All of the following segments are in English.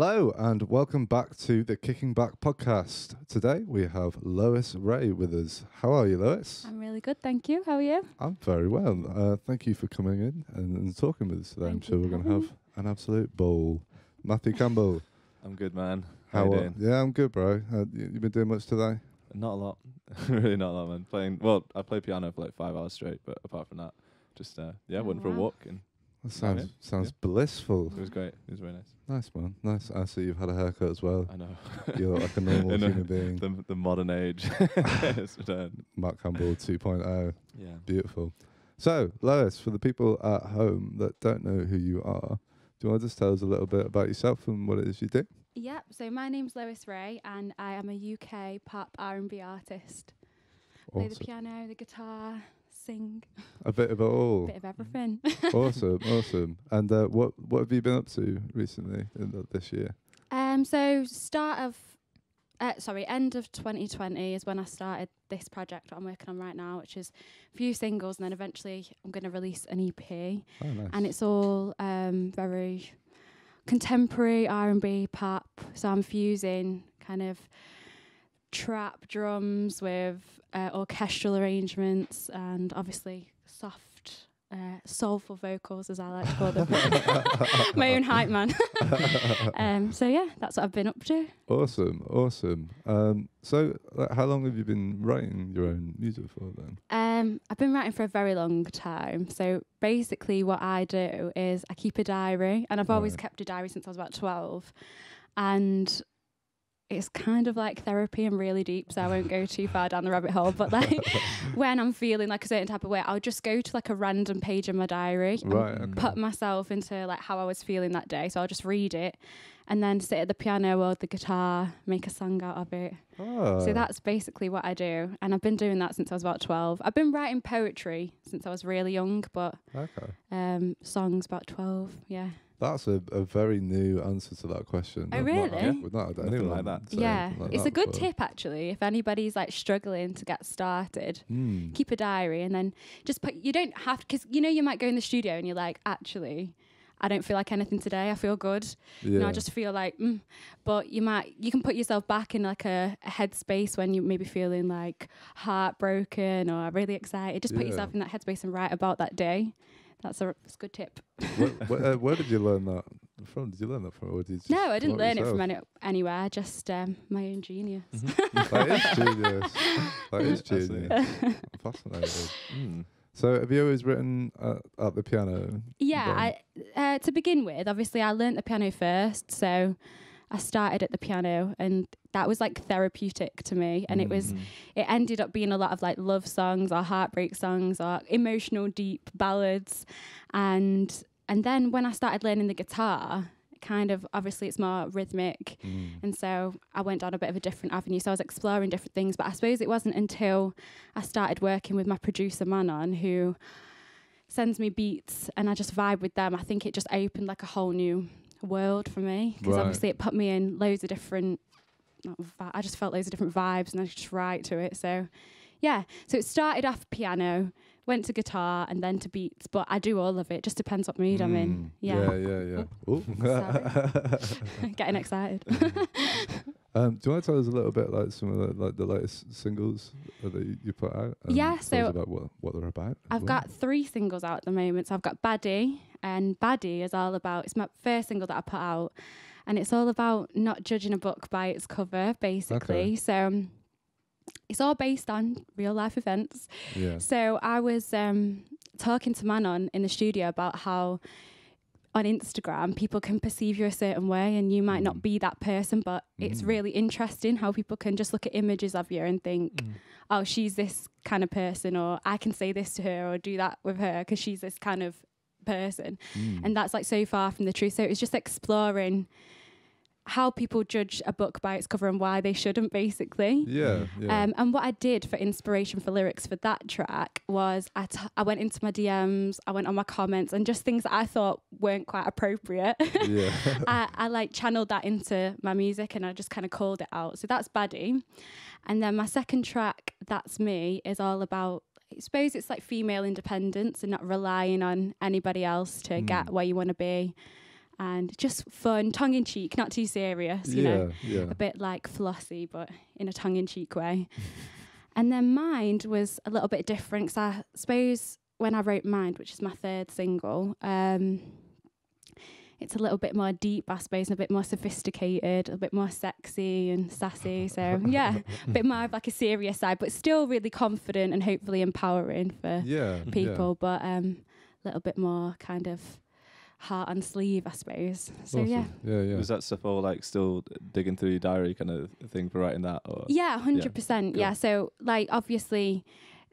Hello and welcome back to the Kicking Back podcast. Today we have Lois Rae with us. How are you, Lois? I'm really good, thank you. How are you? I'm very well. Thank you for coming in and talking with us today. I'm sure we're going to have an absolute ball. Matthew Campbell. I'm good, man. How you doing? Yeah, I'm good, bro. You been doing much today? Not a lot. Really not a lot, man. I play piano for like 5 hours straight, but apart from that, just went for a walk and that sounds blissful. it was great. It was very nice. Nice, man. Nice. I see you've had a haircut as well. I know. You look like a normal human being. The modern age. Matt Campbell 2.0. Yeah. Beautiful. So, Lois, for the people at home that don't know who you are, do you want to just tell us a little bit about yourself and what it is you do? Yep, so my name's Lois Rae and I am a UK pop R&B artist. Awesome. Play the piano, the guitar, sing. A bit of it all. A bit of everything. Awesome. And what have you been up to recently this year? So end of 2020 is when I started this project that I'm working on right now, which is a few singles, and then eventually I'm going to release an EP. Oh, nice. And it's all very contemporary R&B pop. So I'm fusing kind of trap drums with orchestral arrangements and obviously soft, soulful vocals, as I like to call them. My own hype man. So yeah, that's what I've been up to. Awesome. So how long have you been writing your own music for then? I've been writing for a very long time. So basically what I do is I keep a diary, and I've always kept a diary since I was about 12. And it's kind of like therapy and really deep, so I won't go too far down the rabbit hole. But like when I'm feeling like a certain type of way, I'll just go to like a random page in my diary and put myself into like how I was feeling that day. So I'll just read it and then sit at the piano or the guitar, make a song out of it. So that's basically what I do. And I've been doing that since I was about 12. I've been writing poetry since I was really young, but songs about 12, yeah. That's a very new answer to that question. Oh, really? Not Nothing like that. Yeah, like it's that a good before. tip actually. If anybody's like struggling to get started, keep a diary and then just put. You don't have, because you might go in the studio and you're like, actually, I don't feel like anything today. I feel good. Yeah. I just feel like, but you can put yourself back in like a headspace when you maybe feeling like heartbroken or really excited. Just put yourself in that headspace and write about that day. That's a good tip. Where did you learn that from? Did you learn that from? Or did you just No, I didn't learn yourself? it from anywhere. Just my own genius. That is genius. I'm fascinated. So have you always written at the piano? Yeah, to begin with, obviously I learnt the piano first. So I started at the piano and that was like therapeutic to me. And it ended up being a lot of like love songs or heartbreak songs or emotional deep ballads. And then when I started learning the guitar, kind of obviously it's more rhythmic. And so I went down a bit of a different avenue. So I was exploring different things, but I suppose it wasn't until I started working with my producer Manon, who sends me beats and I just vibe with them. I think it just opened like a whole new world for me, because obviously it put me in loads of different I just felt loads of different vibes and I could just write to it. So yeah, so it started off piano, went to guitar and then to beats, but I do all of it. Just depends what mood I'm in. Yeah. Ooh. Sorry. Getting excited. Do you want to tell us a little bit like some of the latest singles that you put out? Yeah, tell so us about what they're about. I've got 3 singles out at the moment. So I've got Baddie, and Baddie is all about, it's my first single that I put out, and it's all about not judging a book by its cover, basically. Okay. So it's all based on real life events. Yeah. So I was talking to Manon in the studio about how on Instagram people can perceive you a certain way and you might not be that person, but it's really interesting how people can just look at images of you and think, oh, she's this kind of person, or I can say this to her or do that with her because she's this kind of person. And that's like so far from the truth. So it's just exploring how people judge a book by its cover and why they shouldn't, basically. Yeah. And what I did for inspiration for lyrics for that track was I went into my DMs, I went on my comments, and just things that I thought weren't quite appropriate. Yeah. I like channeled that into my music and I just kind of called it out. So that's Baddie. And then my second track, That's Me, is all about, I suppose it's like female independence and not relying on anybody else to get where you want to be. and just fun, tongue-in-cheek, not too serious, you know, Yeah. a bit like flossy, but in a tongue-in-cheek way. And then Mind was a little bit different, because I suppose when I wrote Mind, which is my third single, it's a little bit more deep, I suppose, and a bit more sophisticated, a bit more sexy and sassy. So, yeah, a bit more of like a serious side, but still really confident and hopefully empowering for people, but a little bit more kind of heart on sleeve, I suppose. So, Awesome. Yeah. Was that stuff all like still digging through your diary kind of thing for writing that? Or? Yeah, 100%. Cool. Yeah. So, like, obviously,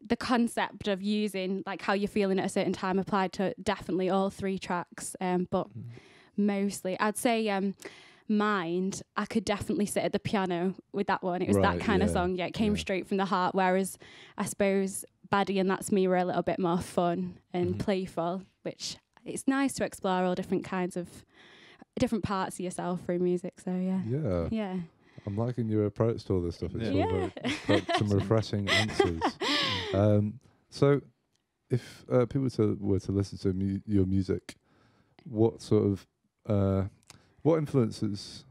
the concept of using like how you're feeling at a certain time applied to definitely all 3 tracks, but mostly I'd say Mind, I could definitely sit at the piano with that one. It was that kind of song. Yeah, it came straight from the heart, whereas I suppose Baddie and That's Me were a little bit more fun and playful, which it's nice to explore all different kinds of different parts of yourself through music. So yeah. I'm liking your approach to all this stuff. It's all got some refreshing answers. So if people were to listen to your music, what sort of what influences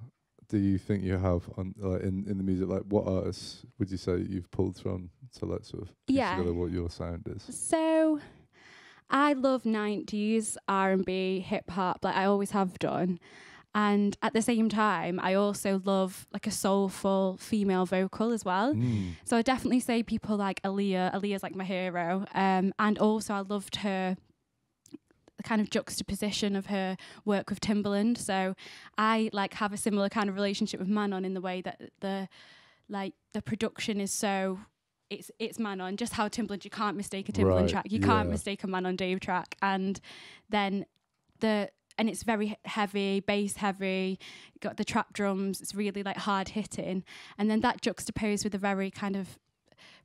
do you think you have on in the music? Like, what artists would you say you've pulled from to like sort of piece together what your sound is? So I love 90s R&B, hip hop, like I always have done. And at the same time, I also love like a soulful female vocal as well. So I definitely say people like Aaliyah. Aaliyah's like my hero. And also I loved her the kind of juxtaposition of her work with Timbaland. So I like have a similar kind of relationship with Manon in the way that the production is so it's Manon, just how Timbaland, you can't mistake a Timbaland track, you can't mistake a Manon Dave track, and then and it's very heavy, bass heavy, got the trap drums, it's really like hard hitting, and then that juxtaposed with a very kind of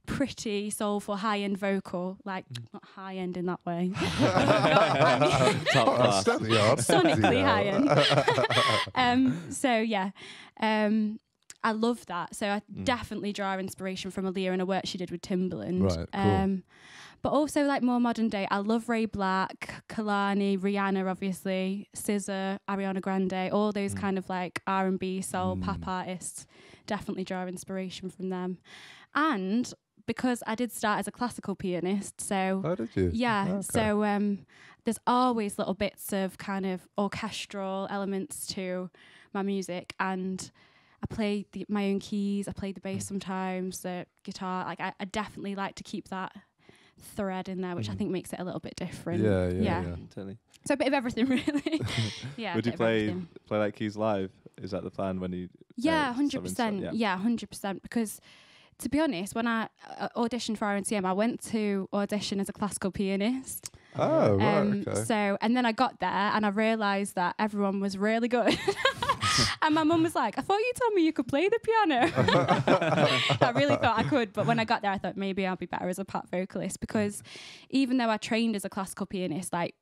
pretty, soulful, high-end vocal, like not high-end in that way. Top class. Sonically high-end. So yeah, I love that. So I definitely draw inspiration from Aaliyah and a work she did with Timbaland. Right, cool. But also like more modern day, I love Ray Black, Kalani, Rihanna, obviously, SZA, Ariana Grande, all those kind of like R&B, soul, pop artists. Definitely draw inspiration from them. And because I did start as a classical pianist, so oh, did you? Yeah, okay. so there's always little bits of kind of orchestral elements to my music, and I play my own keys, I play the bass sometimes, the guitar. Like I definitely like to keep that thread in there, which I think makes it a little bit different. Yeah. Totally. So a bit of everything, really. Yeah. Would you play like keys live? Is that the plan when you? Yeah, 100%. Yeah, 100%. Because to be honest, when I auditioned for RNCM, I went to audition as a classical pianist. Oh, right, okay. So, and then I got there and I realised that everyone was really good. And my mum was like, I thought you told me you could play the piano. I really thought I could. But when I got there, I thought maybe I'll be better as a pop vocalist, because even though I trained as a classical pianist, like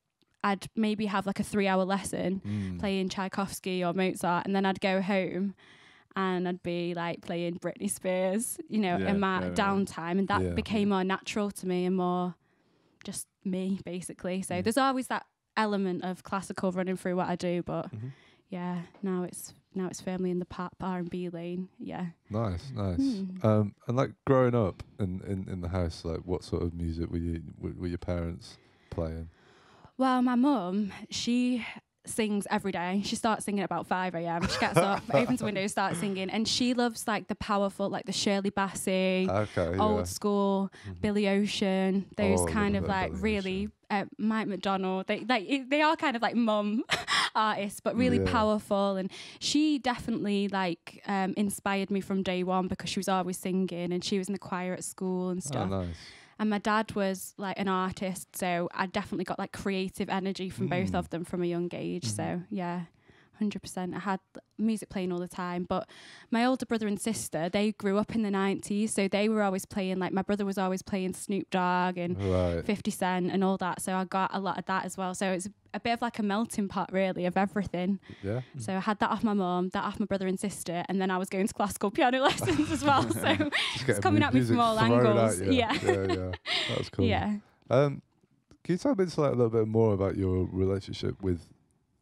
I'd maybe have like a 3-hour lesson playing Tchaikovsky or Mozart, and then I'd go home and I'd be like playing Britney Spears, you know, in my downtime. And that became more natural to me and more just me, basically. So there's always that element of classical running through what I do, but now it's firmly in the pop R&B lane. Yeah. Nice. And like growing up in the house, like what sort of music were your parents playing? Well, my mum, she sings every day. She starts singing at about 5 a.m. She gets up, opens the window, starts singing, and she loves like the powerful, like the Shirley Bassey, old school, Billy Ocean, those kind of like really Mike McDonald. They are kind of like mum artists, but really powerful. And she definitely like inspired me from day one, because she was always singing and she was in the choir at school and stuff. Oh, nice. And my dad was like an artist, so I definitely got like creative energy from both of them from a young age. So yeah, 100%. I had music playing all the time. But my older brother and sister, they grew up in the 90s, so they were always playing, like my brother was always playing Snoop Dogg and 50 Cent and all that. So I got a lot of that as well. So it's a bit of like a melting pot, really, of everything. Yeah. So I had that off my mum, that off my brother and sister, and then I was going to classical piano lessons as well. So it's coming at me from all angles. Yeah. That's cool. Yeah. Can you tell me just like a little bit more about your relationship with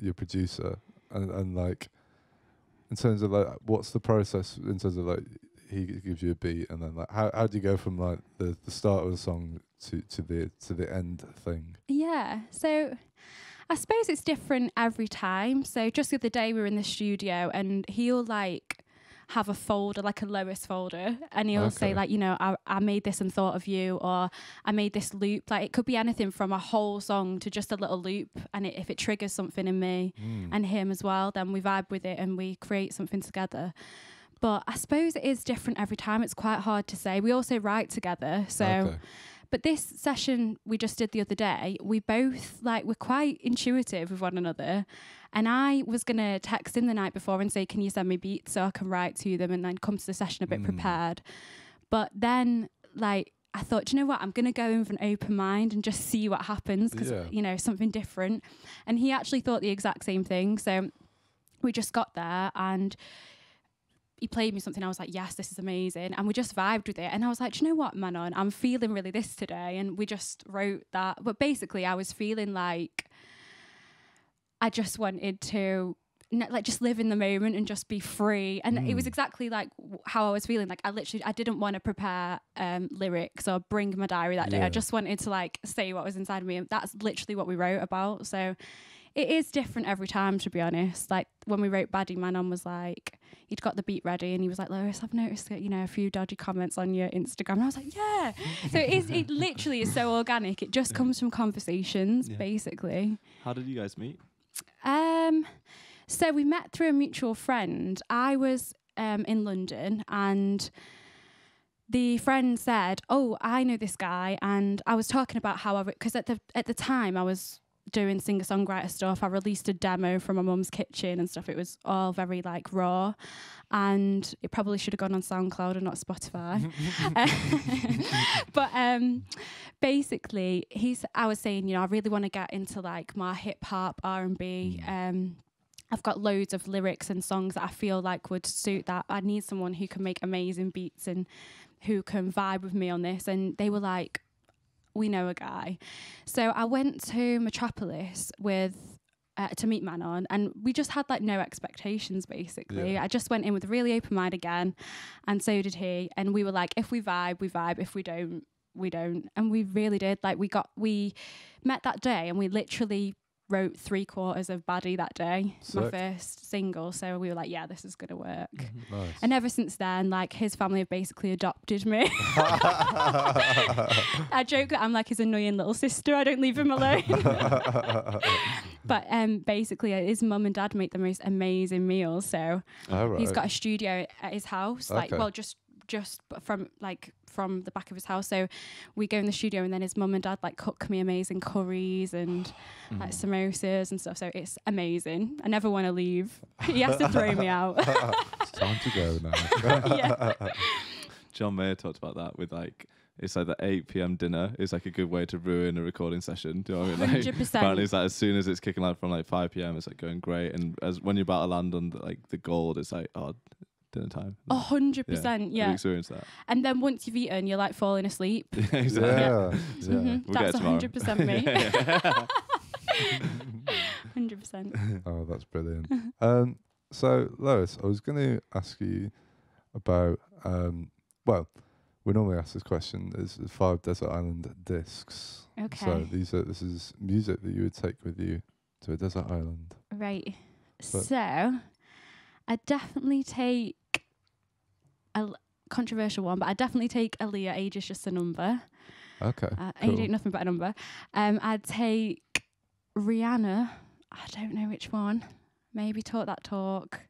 your producer? and like in terms of like what's the process in terms of like he gives you a beat and then like how do you go from like the start of the song to the end thing? Yeah, so I suppose it's different every time. So just the other day we were in the studio and he'll like have a folder, like a Lois folder, and he'll say like, you know, I made this and thought of you, or I made this loop. Like it could be anything from a whole song to just a little loop, and if it triggers something in me and him as well, then we vibe with it and we create something together. But I suppose it is different every time. It's quite hard to say. We also write together, so but this session we just did the other day, we both like we're quite intuitive with one another. And I was going to text him the night before and say, can you send me beats so I can write to them and then come to the session a bit prepared. But then, like, I thought, do you know what? I'm going to go in with an open mind and just see what happens because, you know, something different. And he actually thought the exact same thing. So we just got there and he played me something. I was like, yes, this is amazing. And we just vibed with it. And I was like, do you know what, Manon? I'm feeling really this today. And we just wrote that. But basically, I was feeling like I just wanted to like just live in the moment and just be free. And it was exactly like how I was feeling. Like I didn't want to prepare lyrics or bring my diary that day. I just wanted to like say what was inside of me. And that's literally what we wrote about. So it is different every time, to be honest. Like when we wrote Baddie, Manon was like, he'd got the beat ready and he was like, Lois, I've noticed that, you know, a few dodgy comments on your Instagram. And I was like, yeah. So it literally is so organic. It just comes from conversations, basically. How did you guys meet? So we met through a mutual friend. I was in London and the friend said, oh, I know this guy. And I was talking about how because at the time I was doing singer-songwriter stuff. I released a demo from my mum's kitchen and stuff. It was all very like raw and it probably should have gone on SoundCloud and not Spotify. But basically I was saying, you know, I really want to get into like my hip hop, R&B. I've got loads of lyrics and songs that I feel like would suit that. I need someone who can make amazing beats and who can vibe with me on this. And they were like, we know a guy. So I went to Metropolis to meet Manon, and we just had like no expectations basically. I just went in with a really open mind again, and so did he. And we were like, if we vibe, we vibe. If we don't, we don't. And we really did. Like we met that day, and we literally wrote 3/4 of Baddie that day. Sick. My first single. So we were like, yeah, this is gonna work. Nice. And ever since then, like his family have basically adopted me. I joke that I'm like his annoying little sister. I don't leave him alone. But basically his mum and dad make the most amazing meals. So he's got a studio at his house. Like, well, just from the back of his house. So we go in the studio and then his mum and dad like cook me amazing curries and like samosas and stuff. So it's amazing. I never want to leave. He has to throw me out. It's time to go now. John Mayer talked about that with like, it's like the 8 p.m. dinner is like a good way to ruin a recording session. Do you know what I mean? Like, 100%. apparently it's like as soon as it's kicking out from like 5 p.m. it's like going great. And as when you're about to land on the gold, it's like, oh, dinner time. 100%, yeah. You experience that. And then once you've eaten, you're like falling asleep. Exactly. Yeah. We'll that's 100% me. 100%. Oh, that's brilliant. So, Lois, I was going to ask you about, well, we normally ask this question. There's 5 Desert Island discs. Okay. So this is music that you would take with you to a desert island. Right. So I definitely take a controversial one, but I definitely take Aaliyah, Age is Just a Number. Okay. Age ain't nothing but a number. I'd take Rihanna. I don't know which one. Maybe Talk That Talk.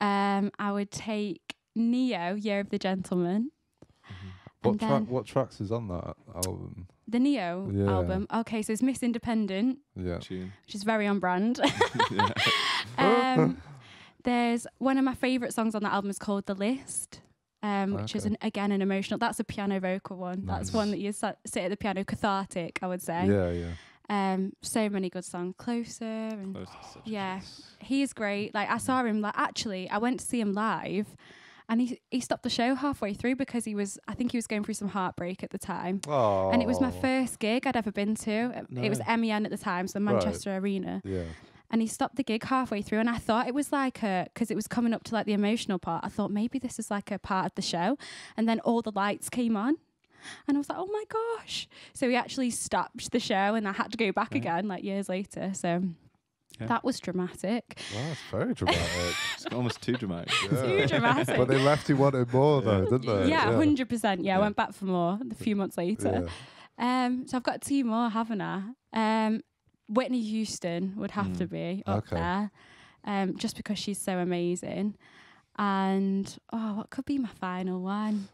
I would take Neo, Year of the Gentleman. What tracks is on that album? The Neo album. Okay, so it's Miss Independent. Yeah. Which is very on brand. There's one of my favourite songs on that album is called The List, which is again an emotional. That's a piano vocal one. Nice. That's one that you sit at the piano, cathartic, I would say. Yeah. So many good songs. Closer. And he is great. Like I saw him. Like actually, I went to see him live. And he stopped the show halfway through because I think he was going through some heartbreak at the time. Oh. And it was my first gig I'd ever been to. Nice. It was MEN at the time, so Manchester Arena. Yeah. And he stopped the gig halfway through, and I thought it was like because it was coming up to like the emotional part. I thought maybe this is like a part of the show, and then all the lights came on, and I was like, oh my gosh! So he actually stopped the show, and I had to go back again like years later. So that was dramatic. Wow, that's very dramatic. It's almost too dramatic. Too dramatic. But they left you wanting more though, didn't they? Yeah, 100%. Yeah, I went back for more a few months later. Yeah. So I've got 2 more, haven't I? Whitney Houston would have to be up there, just because she's so amazing. And what could be my final one?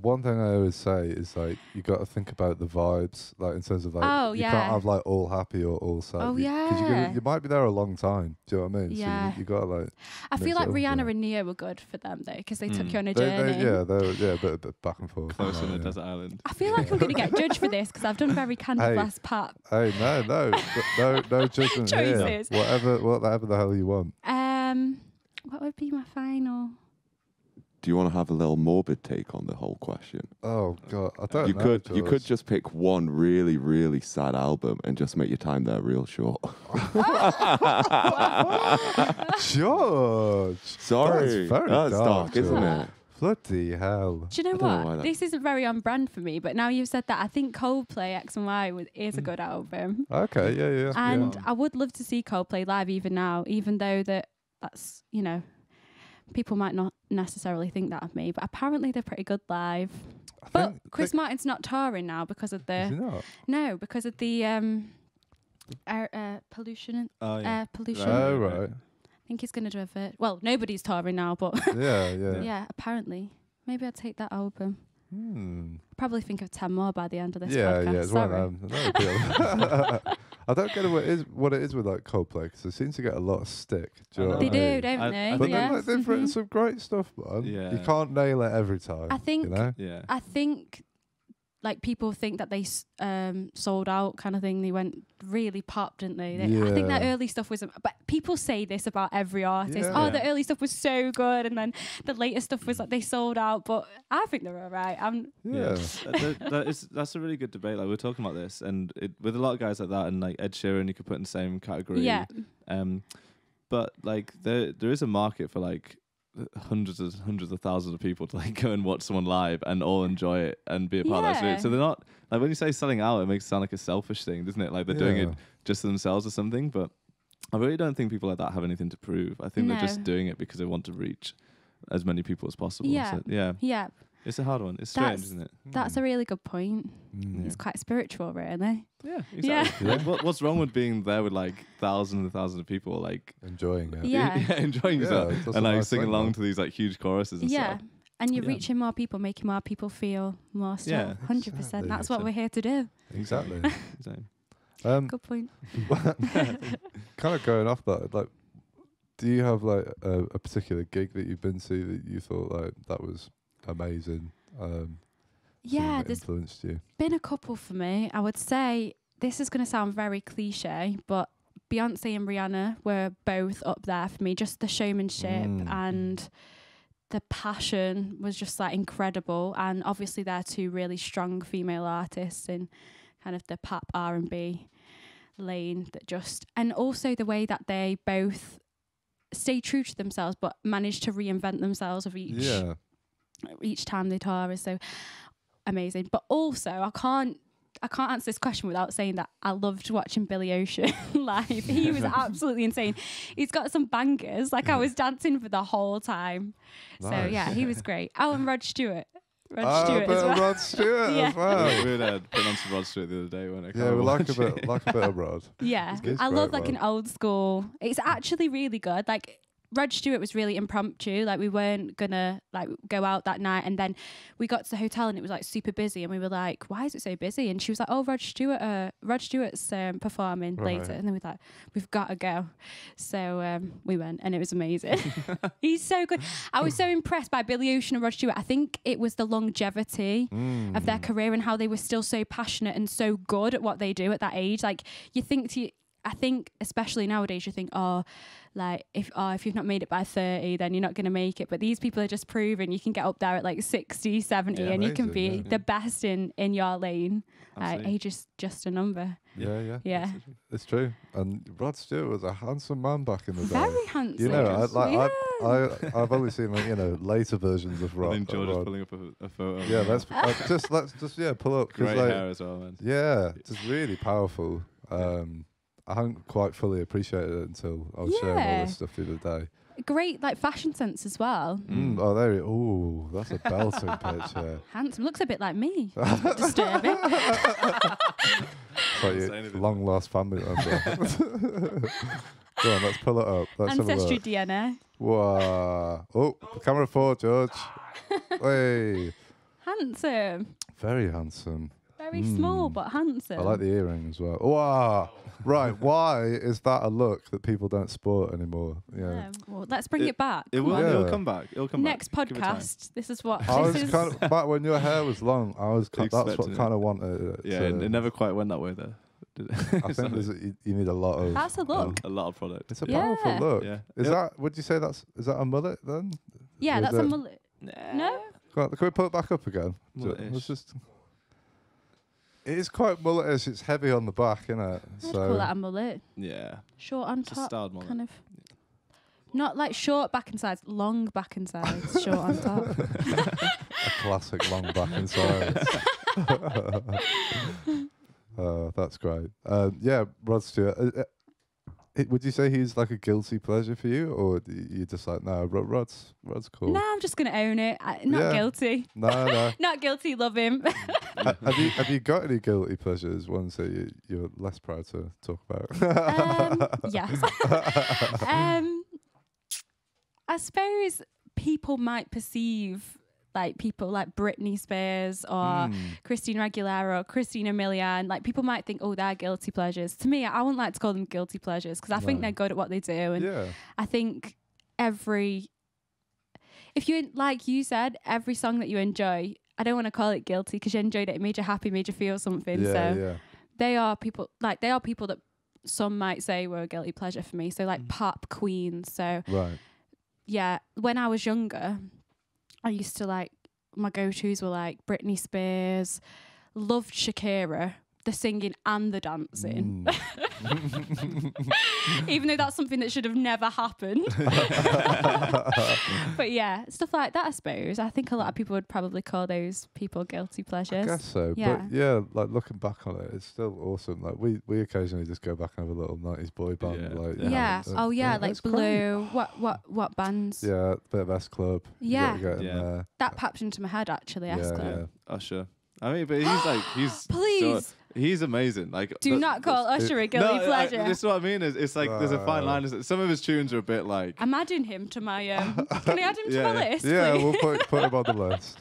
One thing I always say is like you got to think about the vibes, like in terms of like you can't have like all happy or all sad. Because you might be there a long time. Do you know what I mean? Yeah. So you got to like. I feel like Rihanna and Nia were good for them though, because they took you on a journey. They're a bit back and forth. Close on a desert island. I feel like I'm going to get judged for this because I've done very candle-glass pop. Hey, no judgment choices. Here. Whatever the hell you want. What would be my final? Do you want to have a little morbid take on the whole question? Oh God, I don't you know. You could just pick one really, really sad album and just make your time there real short. George, sorry, that's dark, isn't it? Bloody hell! Do you know what? This isn't very on brand for me, but now you've said that, I think Coldplay X and Y is a good album. Okay, yeah. And I would love to see Coldplay live even now, even though that's people might not necessarily think that of me, but apparently they're pretty good live. But Chris Martin's not touring now because of the... Is he not? No, because of the air pollution. Air pollution. Oh, right. I think he's going to do well, nobody's touring now, but... Yeah, apparently. Maybe I'd take that album. Probably think of 10 more by the end of this podcast. Yeah, it's Sorry. one of them. I don't get what it is with like Coldplay, because it seems to get a lot of stick. Do you know they what I mean? do, don't they? But then they've written some great stuff, man. Yeah. You can't nail it every time. I think. I think like people think that they sold out kind of thing. They went really pop, didn't they? I think that early stuff was, but people say this about every artist. The early stuff was so good, and then the later stuff was like they sold out. But I think they're all right. That's a really good debate. Like we're talking about this, and with a lot of guys like that, and like Ed Sheeran, you could put in the same category. Yeah. But like there is a market for like hundreds of thousands of people to like go and watch someone live and all enjoy it and be a part of that experience. So they're not like, when you say selling out, it makes it sound like a selfish thing, doesn't it? Like they're doing it just for themselves or something. But I really don't think people like that have anything to prove. I think they're just doing it because they want to reach as many people as possible. Yeah. So, it's a hard one. It's strange, isn't it? That's a really good point. It's quite spiritual, really. Yeah, exactly. Yeah. Like, what's wrong with being there with like thousands and thousands of people like enjoying it? Enjoying yourself and like singing along to these like huge choruses and stuff. And you're reaching more people, making more people feel more stuff. 100%. Exactly. That's what we're here to do. Exactly. Good point. Kind of going off that, like, do you have like a particular gig that you've been to that you thought like that was amazing? There's influenced you. Been a couple for me. I would say this is going to sound very cliche, but Beyonce and Rihanna were both up there for me. Just the showmanship and the passion was just like incredible. And obviously they're two really strong female artists in kind of the pop R&B lane and also the way that they both stay true to themselves but manage to reinvent themselves of each time they tour is so amazing. But also I can't answer this question without saying that I loved watching Billy Ocean live. He was absolutely insane. He's got some bangers. Like I was dancing for the whole time. Nice. So yeah, he was great. Oh, and Rod Stewart. Rod Stewart as well. We were putting on some Rod Stewart the other day when I we like a bit of Rod. Yeah, I love like an old school. It's actually really good. Like Rod Stewart was really impromptu. Like we weren't gonna like go out that night, and then we got to the hotel and it was like super busy, and we were like, "Why is it so busy?" And she was like, "Oh, Rod Stewart's performing later," and then we thought, "We've got to go." So we went, and it was amazing. He's so good. I was so impressed by Billy Ocean and Rod Stewart. I think it was the longevity of their career and how they were still so passionate and so good at what they do at that age. Like you think I think especially nowadays you think, like if you've not made it by 30, then you're not going to make it. But these people are just proving you can get up there at like 60, 70 and amazing, you can be the best in your lane. Age is just a number. Yeah. It's true. And Rod Stewart was a handsome man back in the day. Very handsome. You know, I've only seen later versions of Rod. I think George is pulling up a photo. Yeah, let's just pull up. Great hair as well, man. Yeah, just really powerful. I hadn't quite fully appreciated it until I was sharing all this stuff the other day. Great, like fashion sense as well. Oh, there. Oh, that's a belting picture. Handsome, looks a bit like me. Disturbing. It's like your long lost family member. Go on, let's pull it up. Let's Ancestry DNA. Wow. Oh, camera 4, George. Hey. Handsome. Very handsome. Very small but handsome. I like the earring as well. Wow. Right. Why is that a look that people don't sport anymore? Yeah. Well, let's bring it back. It will. It'll come back. It'll come Next back. podcast. This is what. I was kind of, back when your hair was long. That's what kind of wanted. Yeah, it never quite went that way though. I think you need a lot of. That's a look. A lot of product. It's a powerful look. Yeah. Is that? Would you say is that a mullet then? Yeah, that's a mullet. No. Can we pull it back up again? Let's just. It is quite mulletish. It's heavy on the back, isn't it? I'd call that a mullet. Yeah. Short on It's a top. styled mullet. Kind of. Not like short back and sides, long back and sides, short on top. A classic long back and sides. That's great. Yeah, Rod Stewart. Would you say he's like a guilty pleasure for you, or you just like, no, Rod's cool? No, I'm just gonna own it. Not guilty. No. Not guilty. Love him. Have you got any guilty pleasures? Ones that you're less proud to talk about? Yes. I suppose people might perceive like people like Britney Spears or Christina Aguilera or Christina Milian, like people might think, oh, they're guilty pleasures. To me, I wouldn't like to call them guilty pleasures because I think they're good at what they do. And I think if you, like you said, every song that you enjoy, I don't want to call it guilty because you enjoyed it, it made you happy, made you feel something. They are people that some might say were a guilty pleasure for me. So like pop queens. So yeah, when I was younger, I used to like, my go-tos were like Britney Spears, loved Shakira, the singing and the dancing. Even though that's something that should have never happened. But yeah, stuff like that, I suppose. I think a lot of people would probably call those people guilty pleasures. I guess so. Yeah. But yeah, like looking back on it, it's still awesome. Like we occasionally just go back and have a little 90s boy band. Like Blue. What bands? Yeah, bit of S Club. Yeah. There. That popped into my head actually, S Club. Yeah. Usher. I mean, but he's please. He's amazing. Like, do not call Usher a guilty pleasure. This is what I mean. It's like there's a fine line. Some of his tunes are a bit like. I'm adding him to my. Can I add him to my list? Yeah, please? we'll put him on the list.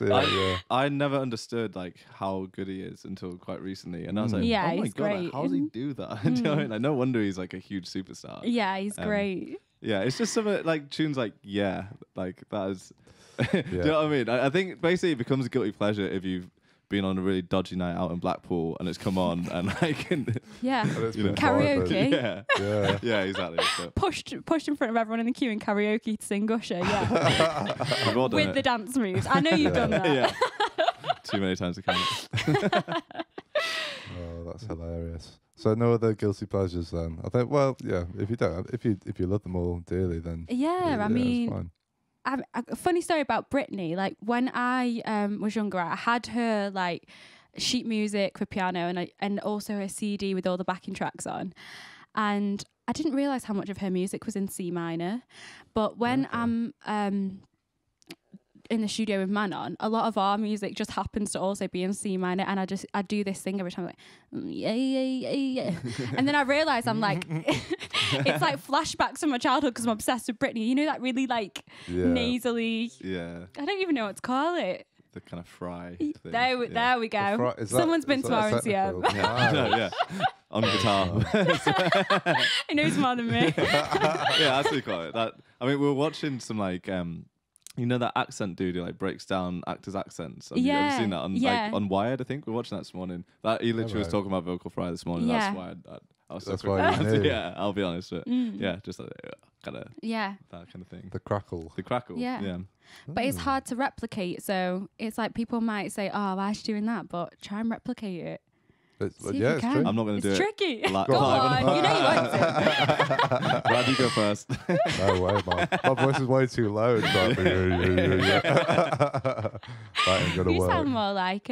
I never understood like how good he is until quite recently, and I was like, yeah, oh my he's god, great. Like, how does he do that? Do you know what I mean? Like, no wonder he's like a huge superstar. Yeah, he's great. Yeah, it's just some like tunes like like that is. Do you know what I mean? I think basically it becomes a guilty pleasure if you've been on a really dodgy night out in Blackpool and it's come on and like karaoke. Yeah, exactly. So. Pushed in front of everyone in the queue in karaoke to sing Usher. Yeah, with the dance moves. I know you've done that. Yeah, too many times to count. Oh, that's hilarious. So no other guilty pleasures then? I think. Well, yeah. If you don't, if you love them all dearly, then I mean. It's fine. A funny story about Britney. Like when I was younger, I had her like sheet music for piano and also her CD with all the backing tracks on. And I didn't realise how much of her music was in C minor. But when I'm in the studio with Manon, a lot of our music just happens to also be in C minor, and I do this thing every time, like yeah, and then I realise I'm like, it's like flashbacks from my childhood because I'm obsessed with Britney. You know that really like nasally. Yeah. I don't even know what to call it. The kind of fry thing. There we go. Someone's been to our RCM. Yeah. On guitar. He knows more than me. Yeah, that's what you call it. I mean, we were watching some like you know that accent dude who like breaks down actors' accents? Have you ever seen that on like on Wired? I think we were watching that this morning. That he literally was talking about vocal fry this morning. That's why I I was so That's quick. why you knew. Yeah, I'll be honest. Yeah, just like kind of Yeah. that kind of thing. The crackle. The crackle. Yeah. But it's hard to replicate. So it's like people might say, "Oh, why is she doing that?" But try and replicate it. It's, See if yeah, you it's can. true. I'm not going to do It's it. tricky. Go Go on. You know you want to. Brad, you go first. No way, man. My voice is way too low. It's like, that ain't gonna You work. sound more like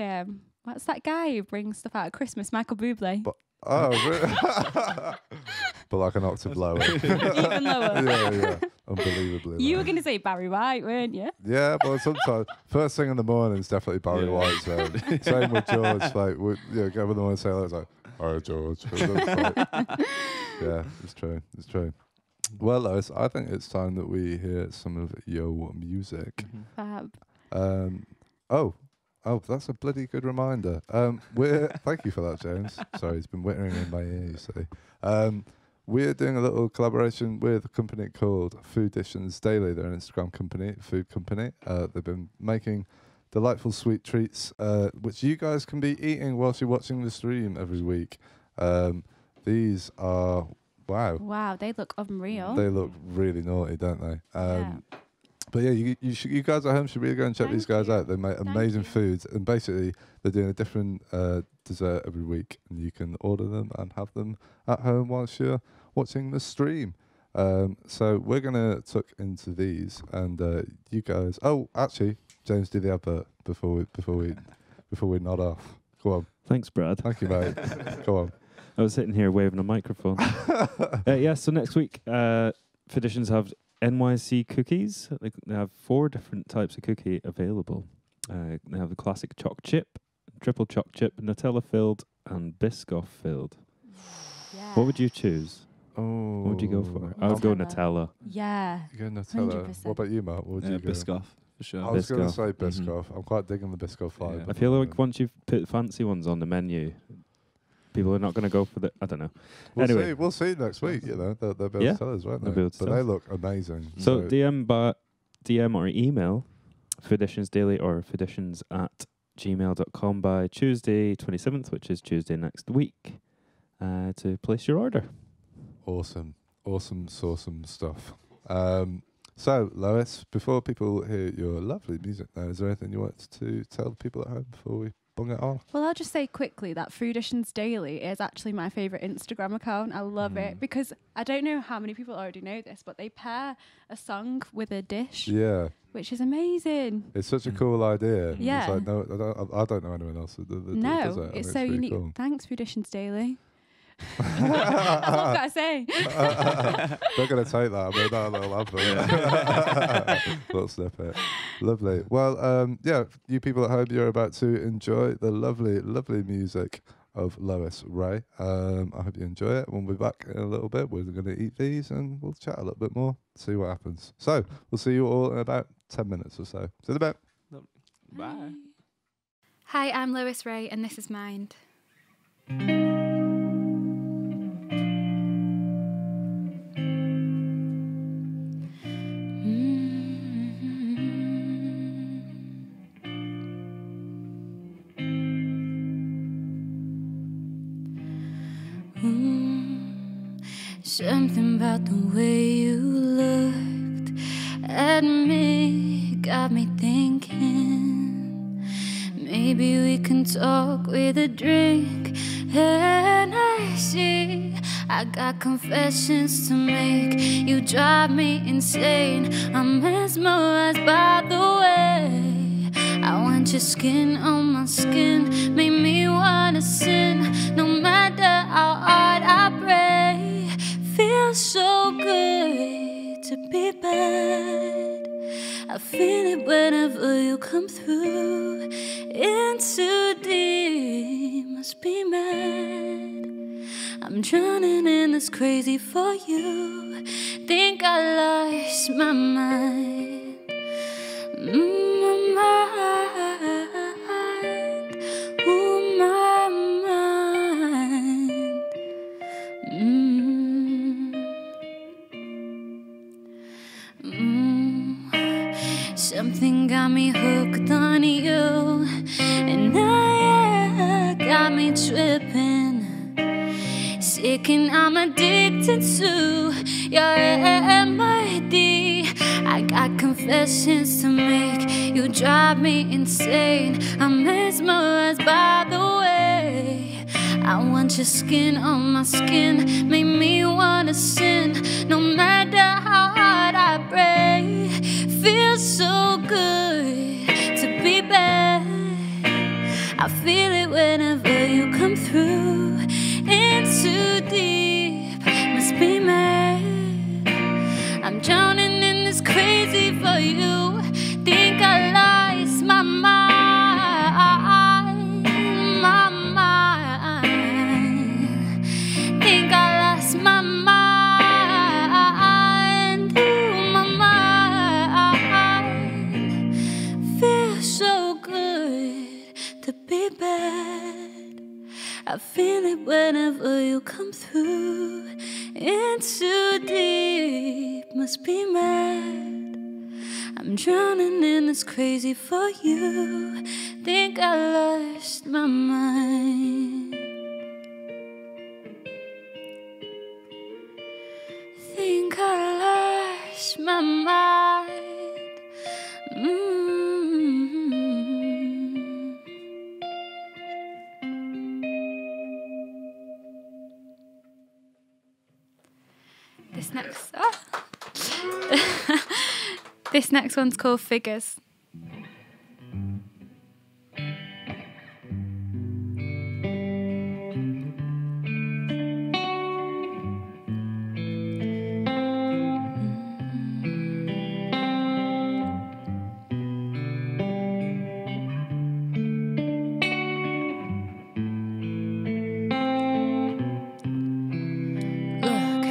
what's that guy who brings stuff out at Christmas? Michael Bublé. Oh, really? But like an octave lower. Even lower. Yeah. Unbelievably You low. were going to say Barry White, weren't you? Yeah, but sometimes first thing in the morning is definitely Barry White. So same with George. Like, go with the one say that. It's like, all right, George. Yeah, it's true. It's true. Well, Lois, I think it's time that we hear some of your music. Fab. Oh, that's a bloody good reminder. Thank you for that, James. Sorry, it's been whittering in my ear, you see. We're doing a little collaboration with a company called Food Editions Daily. They're an Instagram company, food company. They've been making delightful sweet treats, which you guys can be eating whilst you're watching the stream every week. These are, wow. Wow, they look unreal. They look really naughty, don't they? Yeah. But yeah, you guys at home should really go and check these guys out. They make amazing foods, and basically they're doing a different dessert every week, and you can order them and have them at home whilst you're watching the stream. So we're gonna tuck into these, and you guys. Oh, actually, James, do the advert before we nod off. Go on. Thanks, Brad. Thank you, mate. Go on. I was sitting here waving a microphone. So next week, Traditions have NYC cookies. They have 4 different types of cookie available. They have the classic choc chip, triple choc chip, Nutella filled, and Biscoff filled. Yeah. What would you choose? Oh, What would you go for? I would go Nutella. Nutella. Yeah. You go Nutella. 100%. What about you, Matt? What would you go? Biscoff, for sure. I was going to Biscoff. say Biscoff. I'm quite digging the Biscoff vibe. Yeah. I feel like once you've put fancy ones on the menu, people are not going to go for the. I don't know. Anyway. We'll see next week. You know, they'll be able Yeah, to tell us, won't they'll they? be able to But tell they us. look amazing. So DM or email Traditions Daily or traditions@gmail.com by Tuesday 27th, which is Tuesday next week, to place your order. awesome stuff. So, Lois, before people hear your lovely music now, is there anything you want to tell the people at home before we bung it off? Well, I'll just say quickly that Food Editions Daily is actually my favourite Instagram account. I love it because I don't know how many people already know this, but they pair a song with a dish, Yeah, which is amazing. it's such a cool idea. Yeah. It's like, no, I don't know anyone else that does No, it. it's so really unique. cool. Thanks, Food Editions Daily. That's what I've got to say. They're going to take that. I mean, that little advert. Little snippet. Lovely. Well, you people at home, you're about to enjoy the lovely, lovely music of Lois Rae. I hope you enjoy it. We'll be back in a little bit. We're going to eat these and we'll chat a little bit more, see what happens. So, we'll see you all in about 10 minutes or so. See you in a bit. Bye. Hi, I'm Lois Rae, and this is Mind. Something about the way you looked at me got me thinking. Maybe we can talk with a drink. And I see I got confessions to make. You drive me insane. I'm mesmerized by the way I want your skin on my skin. Make me wanna sin. No matter how hard I pray. Feels so good to be bad. I feel it whenever you come through. In too deep, must be mad. I'm drowning in this crazy for you. Think I lost my mind. My mind. Ooh, my mind. Something got me hooked on you, and I got me tripping. sick and I'm addicted to your remedy. I got confessions to make, you drive me insane. I'm mesmerized by the way I want your skin on my skin, make me wanna sin. No matter how hard I pray, feels so good to be bad. I feel it whenever you come through. In too deep, must be mad. I'm drowning in this crazy for you. Think I lost my mind, my mind. Think I lost my mind, my mind. Feels so good to be bad. I feel it whenever you come through. In too deep, must be mad. I'm drowning in this crazy for you. Think I lost my mind. Think I lost my mind. This next one's called Figures. Look,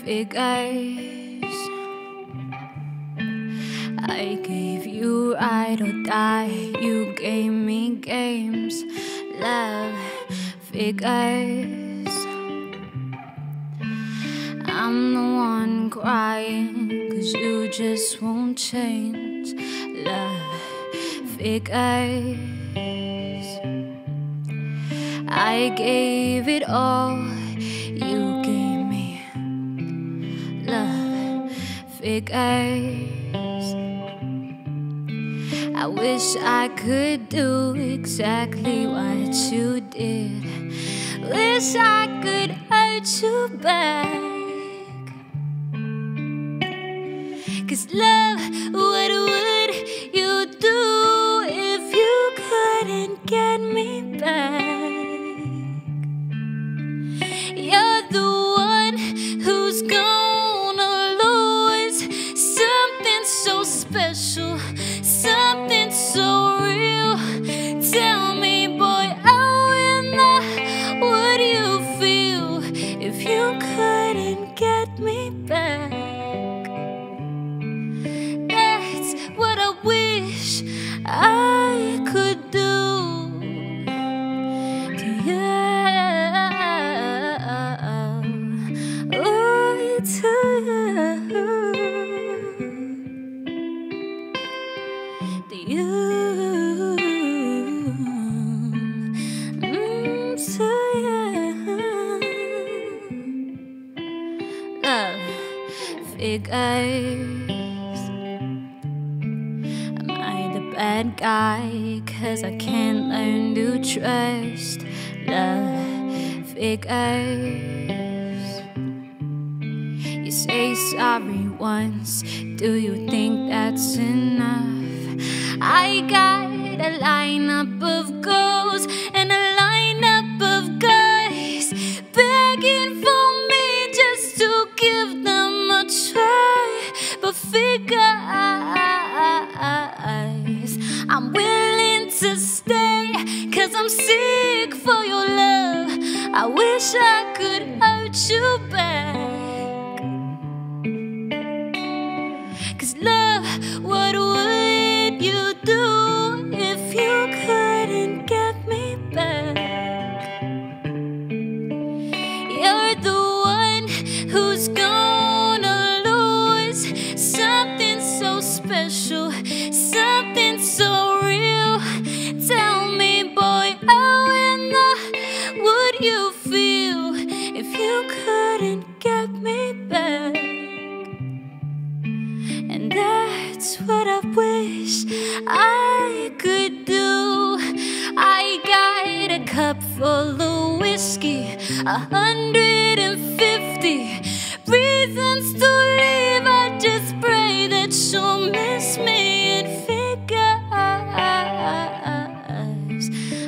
figures. I gave you ride or die, you gave me games, love, figures. I'm the one crying, 'cause you just won't change, love, figures. I gave it all, you gave me, love, figures. I wish I could do exactly what you did. Wish I could hurt you back. 'Cause love, what would you do if you couldn't get me back? You're the one who's gonna lose something so special, something so real. Tell me, boy, how in the would you feel if you couldn't get me back? That's what I wish I could do to you. Oh, to you. Love, figures. Am I the bad guy? 'Cause I can't learn to trust. Love, figures. You say sorry once, do you think that's enough? I got a lineup of goals and a lineup of guys begging for me just to give them a try. But figures, I'm willing to stay, 'cause I'm sick for your love. I wish I could hurt you back. 'Cause love, what would you do if you couldn't get me back? You're the one who's gonna lose something so special, something so real. Tell me, boy, how in the would you feel if I could do. I got a cup full of whiskey, 150 reasons to leave. I just pray that she'll miss me in figures.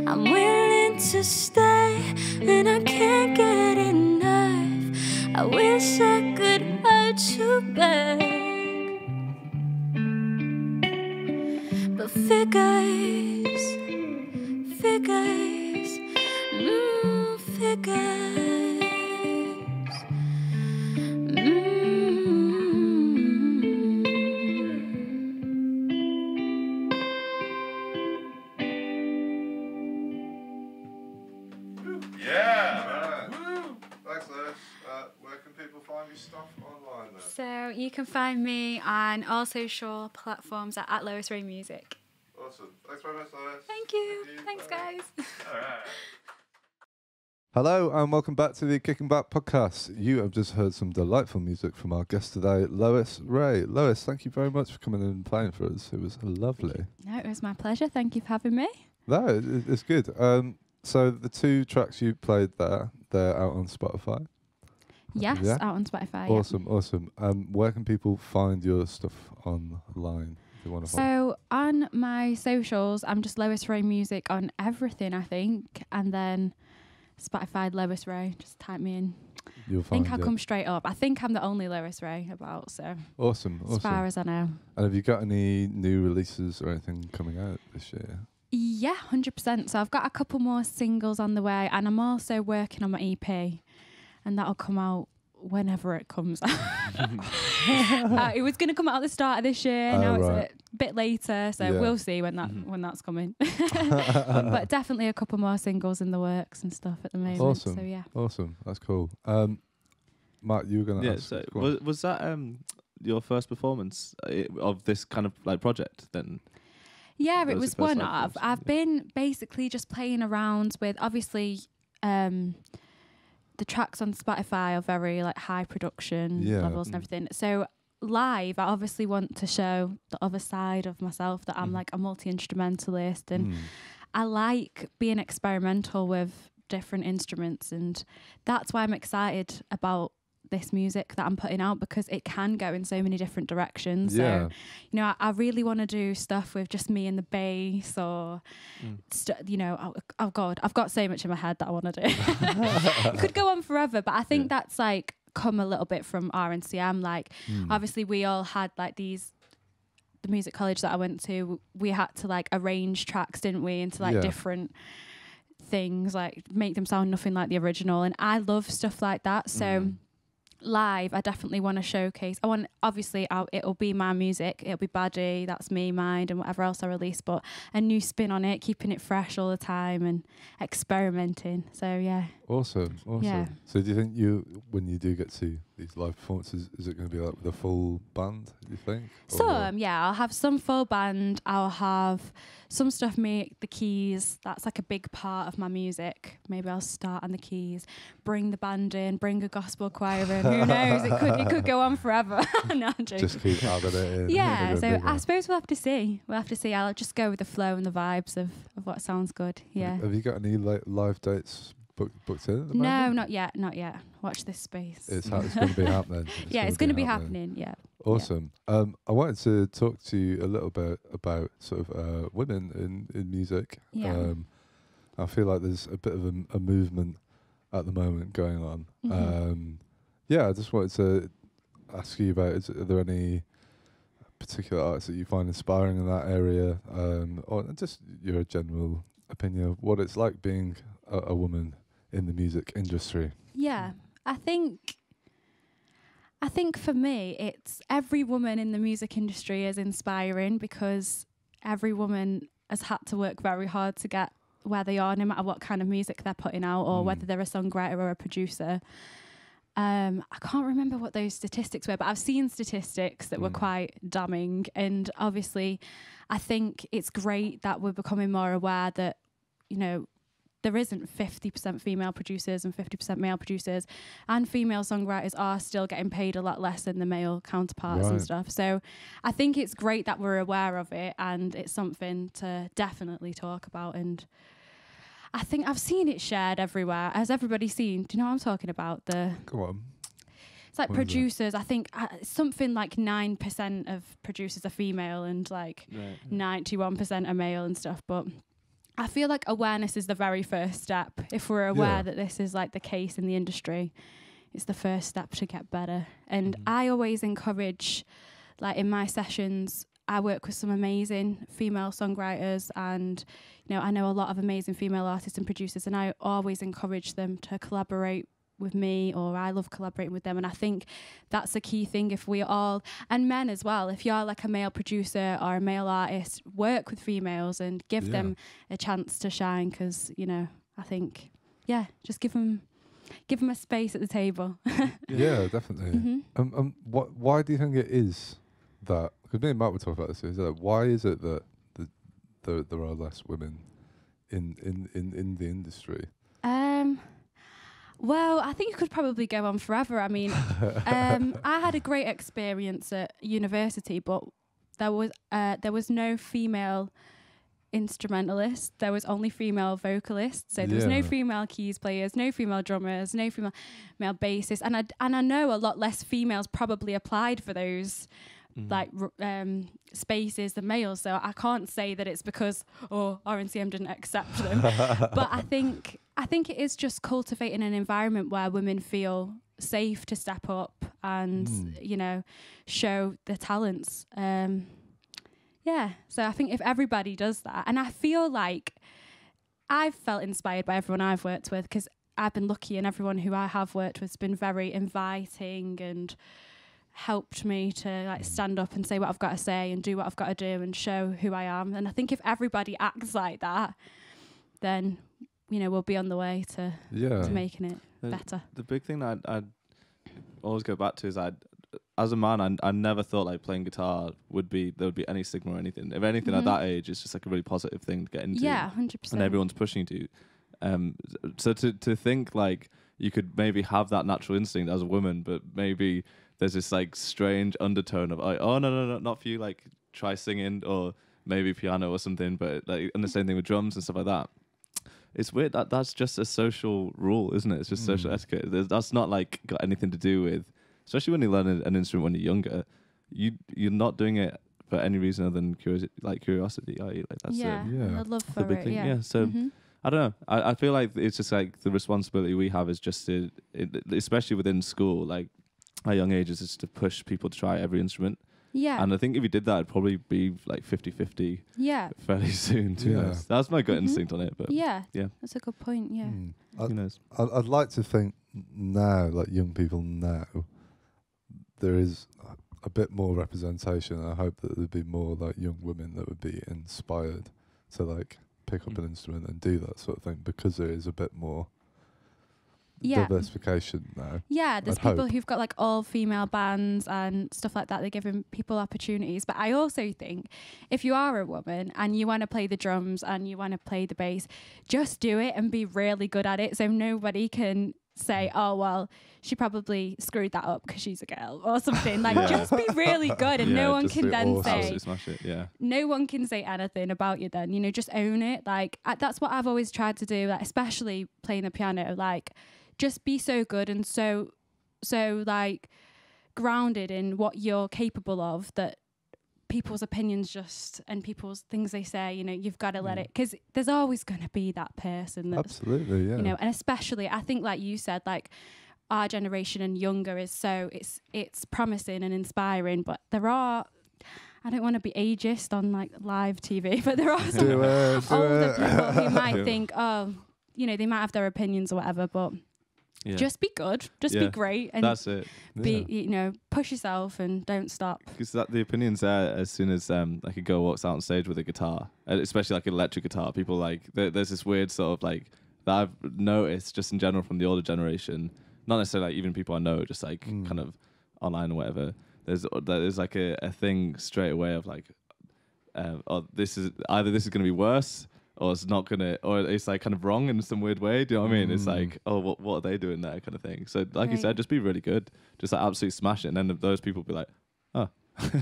I'm willing to stay, and I can't get enough. I wish I could hurt you back, but figures, figures, figures. Yeah. Thanks, Lois. Where can people find your stuff online then? So you can find me on all social platforms at Lois Rae Music. Awesome. Thanks very much, Lois. Thank you. Thanks, guys. All right. Hello and welcome back to the Kicking Back podcast. You have just heard some delightful music from our guest today, Lois Rae. Lois, thank you very much for coming in and playing for us. It was lovely. No, it was my pleasure. Thank you for having me. No, it's good. So the 2 tracks you played there, they're out on Spotify? Yes, Yeah. out on Spotify. Awesome, awesome. Where can people find your stuff online if they want to find? So on my socials, I'm just Lois Rae Music on everything, I think. And then Spotify, Lois Rae. Just type me in. You'll I find think I'll it. come straight up. I think I'm the only Lois Rae about, so Awesome, as far awesome. as I know. And have you got any new releases or anything coming out this year? Yeah, 100%. So I've got a couple more singles on the way, and I'm also working on my EP, and that'll come out whenever it comes out. It was going to come out at the start of this year. Now right. it's a bit later, so Yeah. we'll see when that's coming. But definitely a couple more singles in the works and stuff at the moment. Awesome. So yeah. Awesome, that's cool. Matt, you were going to ask. So go on. was that your first performance of this kind of like project then? Yeah, That it was was your first one live of. performance, I've been basically just playing around with, obviously, the tracks on Spotify are very like high production levels and everything. So live, I obviously want to show the other side of myself, that I'm like a multi-instrumentalist, and I like being experimental with different instruments, and that's why I'm excited about this music that I'm putting out, because it can go in so many different directions. Yeah. So, you know, I really want to do stuff with just me and the bass, or, you know, oh God, I've got so much in my head that I want to do. It could go on forever, but I think that's like come a little bit from RNCM. Like, obviously we all had like the music college that I went to, we had to like arrange tracks, didn't we, into like different things, like make them sound nothing like the original. And I love stuff like that. So live, I definitely want to showcase. I want, obviously, it'll be my music. It'll be Baddie, that's me, Mind, and whatever else I release. But a new spin on it, keeping it fresh all the time and experimenting. So yeah. Awesome, awesome. Yeah. So do you think when you do get to these live performances, is it going to be like with a full band, do you think? Some, yeah. I'll have some full band. I'll have some stuff, the keys. That's like a big part of my music. Maybe I'll start on the keys, bring the band in, bring a gospel choir in. Who knows? It could go on forever. No, I'm joking. Just keep adding it in. Yeah, so I suppose we'll have to see. I'll just go with the flow and the vibes of what sounds good. Yeah. Have you got any live dates booked in at the No, moment? not yet. Watch this space. It's going to be happening. It's going to be happening. Yeah. Awesome. I wanted to talk to you a little bit about sort of women in music. Yeah. I feel like there's a bit of a movement at the moment going on. I just wanted to ask you about, are there any particular artists that you find inspiring in that area, or just your general opinion of what it's like being a woman in the music industry? Yeah, I think for me, it's every woman in the music industry is inspiring, because every woman has had to work very hard to get where they are, no matter what kind of music they're putting out, or whether they're a songwriter or a producer. I can't remember what those statistics were, but I've seen statistics that were quite damning. And obviously, I think it's great that we're becoming more aware that, you know, there isn't 50% female producers and 50% male producers, and female songwriters are still getting paid a lot less than the male counterparts and stuff. So I think it's great that we're aware of it, and it's something to definitely talk about. And I think I've seen it shared everywhere. Has everybody seen? Do you know what I'm talking about? Go on. It's like producers. I think something like 9% of producers are female and like 91% are male and stuff. But I feel like awareness is the very first step. If we're aware that this is like the case in the industry, it's the first step to get better. And I always encourage, like in my sessions, I work with some amazing female songwriters, and I know a lot of amazing female artists and producers, and I always encourage them to collaborate with me, or I love collaborating with them. And I think that's a key thing. If we all, and men as well, if you're like a male producer or a male artist, work with females and give them a chance to shine, because I think just give them a space at the table. Yeah, definitely. Why do you think it is that? Because me and Matt were talking about this. Is that why is it that there are less women in the industry? Well, I think it could probably go on forever. I mean, I had a great experience at university, but there was no female instrumentalist. There was only female vocalists. So there was no female keys players, no female drummers, no male bassists, and I know a lot less females probably applied for those spaces than males. So I can't say that it's because RNCM didn't accept them. But I think it is just cultivating an environment where women feel safe to step up and show their talents. So I think if everybody does that, and I feel like I've felt inspired by everyone I've worked with, because I've been lucky, and everyone who I have worked with has been very inviting and helped me to like stand up and say what I've got to say and do what I've got to do and show who I am. And I think if everybody acts like that, then we'll be on the way to making it better. The big thing that I'd always go back to is as a man, I never thought like playing guitar there would be any stigma or anything. If anything, at that age, it's just like a really positive thing to get into. Yeah, 100%. And everyone's pushing you to. So to think like you could maybe have that natural instinct as a woman, but maybe there's this like strange undertone of like, oh no, not for you. Like try singing or maybe piano or something. But like, and the same thing with drums and stuff like that. It's weird that's just a social rule, isn't it? It's just social etiquette. That's not like got anything to do with, especially when you learn an instrument when you're younger. You're not doing it for any reason other than curiosity, are you? Like that's a love for the big it. thing. Yeah. So I don't know. I feel like it's just like the responsibility we have is just to, especially within school, like at young ages, is to push people to try every instrument. Yeah. And I think if you did that, it'd probably be like 50-50 fairly soon, to be honest. That's my gut instinct on it. But yeah. That's a good point, Who knows? I'd like to think now, like young people now, there is a bit more representation. I hope that there'd be more like young women that would be inspired to like pick up an instrument and do that sort of thing, because there is a bit more diversification now. Yeah, there's people who've got like all female bands and stuff like that. They're giving people opportunities. But I also think if you are a woman and you want to play the drums and you want to play the bass, just do it and be really good at it, so nobody can say, oh well, she probably screwed that up because she's a girl or something. Like just be really good, and no one can then say smash it. no one can say anything about you then. Just own it. Like that's what I've always tried to do, like especially playing the piano. Like just be so good and so like grounded in what you're capable of, that people's opinions and people's things they say, you've got to let it, because there's always going to be that person that's, absolutely, and especially I think, like you said, like our generation and younger is so it's promising and inspiring, but there are, I don't want to be ageist on like live TV, but there are some older people who might think, they might have their opinions or whatever, but just be good, be great, and that's it. Push yourself and don't stop. Because the opinion's there as soon as like a girl walks out on stage with a guitar, especially like an electric guitar. People like there's this weird sort of like that I've noticed just in general from the older generation, not necessarily like even people I know, just like kind of online or whatever. There's like a thing straight away of like, this is going to be worse, or it's not gonna, or it's like kind of wrong in some weird way. Do you know what I mean? It's like, oh, what are they doing there, kind of thing. So like you said, just be really good, just like absolutely smash it, and then those people be like, oh.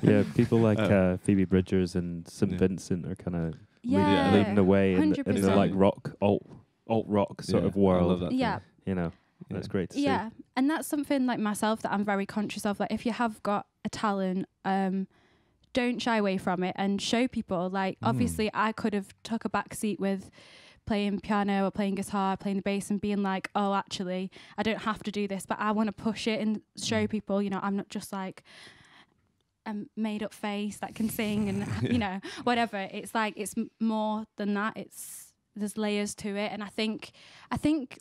Yeah, people like Phoebe Bridgers and St. Vincent are kind of leading the way in the like alt rock sort of world. Yeah, you know, that's great to see. Yeah, and that's something like myself that I'm very conscious of. Like, if you have got a talent, don't shy away from it and show people. Like, obviously, I could have took a back seat with playing piano or playing guitar, playing the bass, and being like, oh, actually, I don't have to do this, but I want to push it and show people, you know, I'm not just like a made up face that can sing and, you know, whatever. It's like, it's more than that. There's layers to it. And I think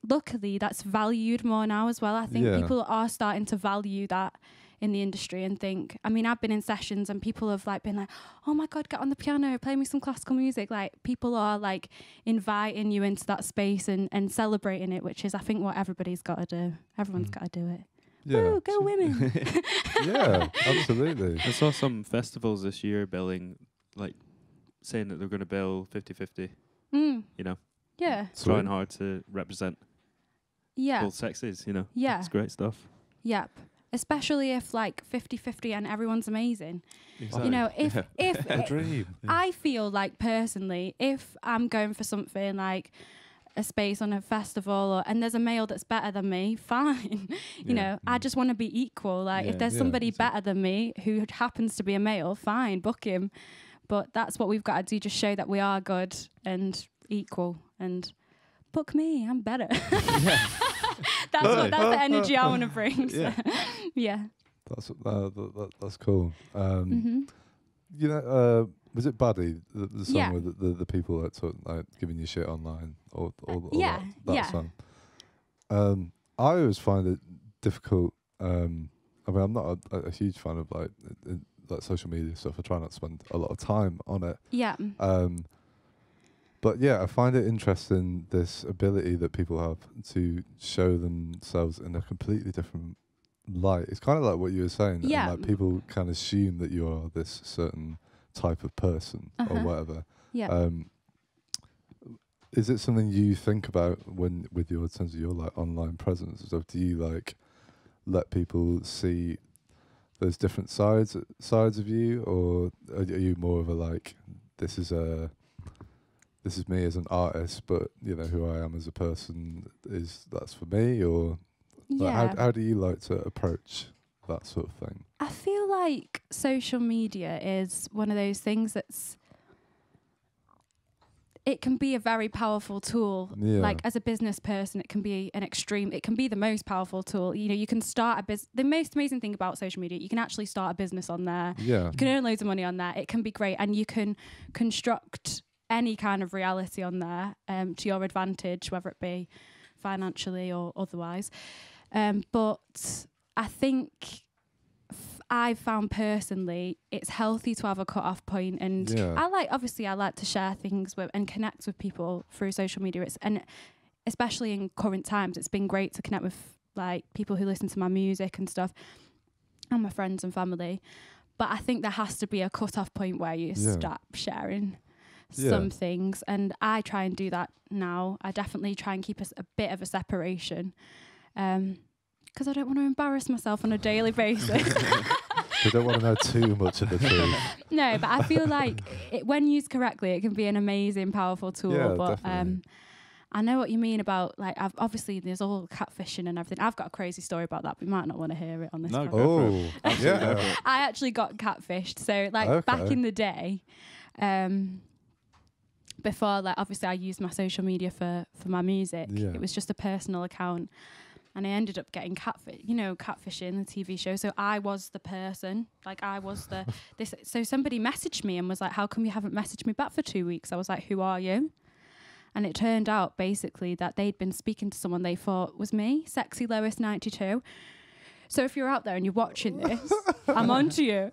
luckily that's valued more now as well. I think people are starting to value that in the industry and think, I mean, I've been in sessions and people have like been like, oh my God, get on the piano, play me some classical music. Like, people are like inviting you into that space and celebrating it, which is, I think, what everybody's got to do. Everyone's got to do it. Yeah. Woo, go women. Yeah, absolutely. I saw some festivals this year billing, like, saying that they're going to bill 50-50. You know? Yeah. Trying hard to represent both sexes, you know? Yeah. It's great stuff. Yep. Especially if like 50-50 and everyone's amazing. Exactly. You know, if A dream. I feel like personally, if I'm going for something like a space on a festival and there's a male that's better than me, fine. You know, I just want to be equal. Like, if there's somebody better than me who happens to be a male, fine, book him. But that's what we've got to do, just show that we are good and equal, and book me, I'm better. That's the energy I want to bring. So. Yeah. That's cool. You know, was it Buddy, the song with the people that talk, like giving you shit online, or that song? I always find it difficult. I mean, I'm not a huge fan of like social media stuff. I try not to spend a lot of time on it. Yeah. But yeah, I find it interesting, this ability that people have to show themselves in a completely different light. It's kind of like what you were saying. Yeah. And like, people can assume that you are this certain type of person or whatever. Yeah. Is it something you think about when with your sense of your like online presence and stuff? Do you like let people see those different sides of you, or are you more of a like, this is me as an artist, but you know who I am as a person that's for me, or like, how do you like to approach that sort of thing? I feel like social media is one of those things it can be a very powerful tool. Yeah. Like, as a business person, it can be it can be the most powerful tool. You know, you can start a business. The most amazing thing about social media, you can actually start a business on there. Yeah. You can earn loads of money on there. It can be great, and you can construct any kind of reality on there to your advantage, whether it be financially or otherwise. But I think I've found personally it's healthy to have a cut-off point, and I like to share things with and connect with people through social media. And especially in current times, it's been great to connect with like people who listen to my music and stuff, and my friends and family. But I think there has to be a cut-off point where you stop sharing some things, and I try and do that now. I definitely try and keep a bit of a separation, because I don't want to embarrass myself on a daily basis. You don't want to know too much of the truth. No, but I feel like when used correctly, it can be an amazing, powerful tool. Yeah, but definitely. I know what you mean about, like, obviously there's all catfishing and everything. I've got a crazy story about that, but you might not want to hear it on this podcast. Oh, yeah. I actually got catfished. So, like, back in the day, before, like, obviously I used my social media for my music. Yeah. It was just a personal account. And I ended up getting catfishing, the TV show. So I was the person, like I was so somebody messaged me and was like, how come you haven't messaged me back for 2 weeks? I was like, who are you? And it turned out basically that they'd been speaking to someone they thought was me, Sexy Lois 92. So if you're out there and you're watching this, I'm onto you.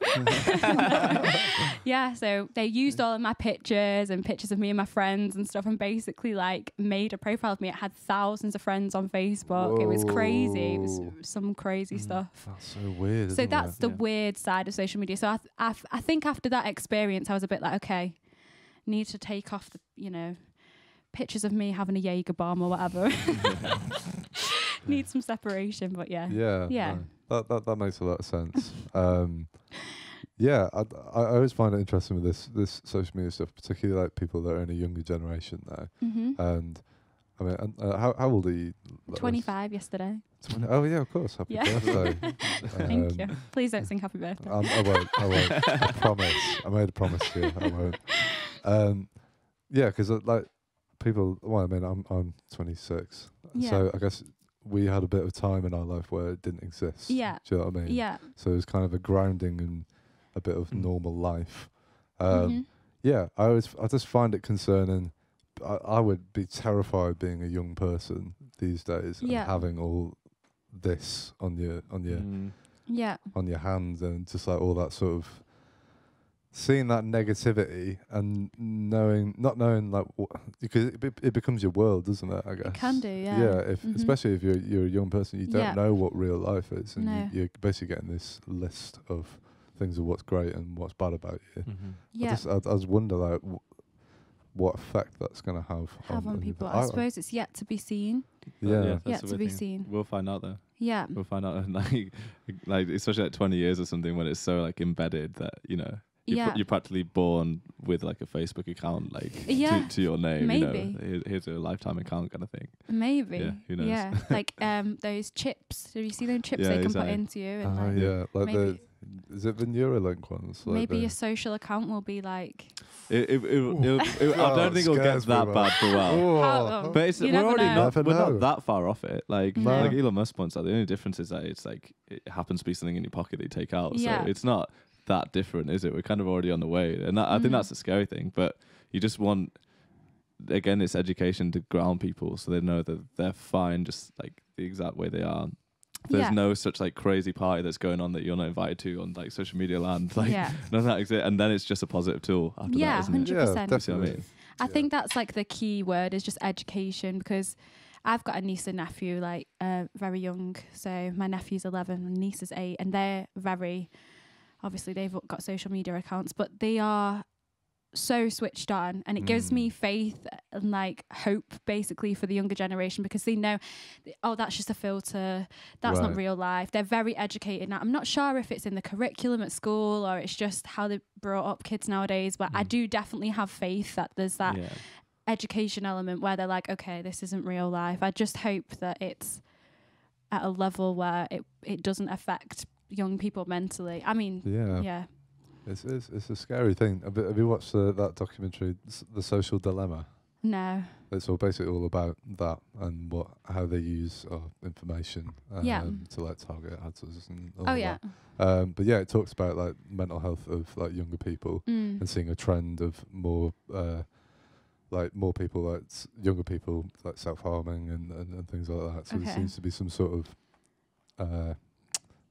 Yeah, so they used all of my pictures and pictures of me and my friends and stuff, and basically like made a profile of me. It had thousands of friends on Facebook. Whoa. It was crazy. It was some crazy stuff. That's so weird. So that's the weird side of social media. So I think after that experience, I was a bit like, okay, need to take off the, pictures of me having a Jaeger bomb or whatever. Need some separation, but yeah. Yeah. No, that makes a lot of sense. Yeah, I always find it interesting with this social media stuff, particularly like people that are in a younger generation now. And I mean, how old are you? 25 yesterday. 20, oh yeah, of course. Happy birthday. Thank you. Please don't sing happy birthday. I won't. I promise. I made a promise to you. I won't. Yeah, because like people. Well, I mean, I'm 26, so I guess we had a bit of time in our life where it didn't exist. Yeah. Do you know what I mean? Yeah. So it was kind of a grounding and a bit of normal life. Mm-hmm. Yeah, I just find it concerning. I would be terrified being a young person these days and having all this on your on your hands and just like all that sort of seeing that negativity and not knowing like because it becomes your world, doesn't it? I guess it can do. Yeah. Yeah. Especially if you're a young person, you don't know what real life is, and you're basically getting this list of things of what's great and what's bad about you. Yeah. I just wonder like what effect that's going to have on people. I suppose it's yet to be seen. Yeah, yet to be seen. We'll find out though. Yeah, we'll find out like especially like 20 years or something when it's so like embedded that you're practically born with like a Facebook account like to your name. Maybe here's a lifetime account kind of thing. Maybe. Yeah, who knows? Yeah, like those chips. Do you see those chips they can put into you? And like is it the Neuralink ones? Like maybe your social account will be like. I don't think it'll get that bad for a while. But we're not that far off it. Like Elon Musk points out, the only difference is that it's like it happens to be something in your pocket that you take out. So it's not that different, is it? We're kind of already on the way, and I think that's the scary thing. But you just want, again, it's education to ground people so they know that they're fine, just like the exact way they are. There's no such like crazy party that's going on that you're not invited to on like social media land. Like none of that exists, and then it's just a positive tool after that, isn't 100%. Yeah, definitely. I think that's like the key word is just education, because I've got a niece and nephew like very young. So my nephew's 11, my niece is 8, and they're obviously they've got social media accounts, but they are so switched on, and it gives me faith and like hope basically for the younger generation, because they know, oh, that's just a filter, that's not real life. They're very educated now. I'm not sure if it's in the curriculum at school or it's just how they brought up kids nowadays, but I do definitely have faith that there's that education element where they're like, okay, this isn't real life. I just hope that it's at a level where it doesn't affect young people mentally. I mean, It's a scary thing. Have you watched that documentary, The Social Dilemma? No. It's basically all about that and how they use information to like target ads and all that. But yeah, it talks about like mental health of like younger people and seeing a trend of more people like younger people like self-harming and things like that. So there seems to be some sort of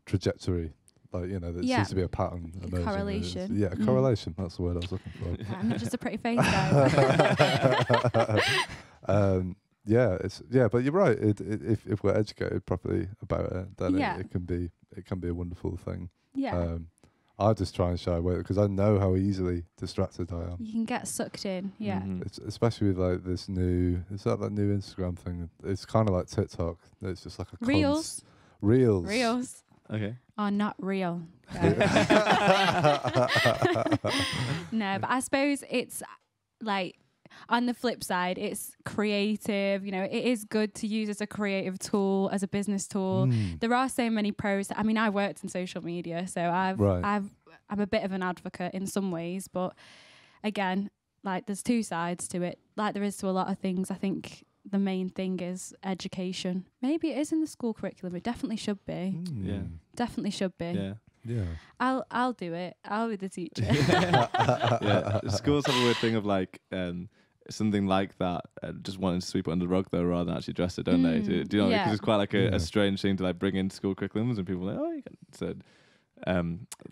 trajectory. Like, that seems to be a pattern. Correlation. Correlation. That's the word I was looking for. I'm just a pretty face guy. But you're right. If we're educated properly about it, then it can be a wonderful thing. Yeah. I just try and shy away because I know how easily distracted I am. You can get sucked in. Yeah. It's especially with like this new. Is that new Instagram thing? It's kind of like TikTok. It's just like a Reels. Okay. Are not real. No, but I suppose it's like on the flip side, it's creative. It is good to use as a creative tool, as a business tool. There are so many pros. I mean, I worked in social media, so I'm a bit of an advocate in some ways, but again, like there's two sides to it, like there is to a lot of things. I think the main thing is education. Maybe it is in the school curriculum. It definitely should be. Yeah. Definitely should be. Yeah. Yeah. I'll do it. I'll be the teacher. Schools have a weird thing of like something like that, just wanting to sweep it under the rug though, rather than actually address it, don't they? Do you know? Because it's quite like a strange thing to like bring into school curriculums, and people are like, oh, you can. So,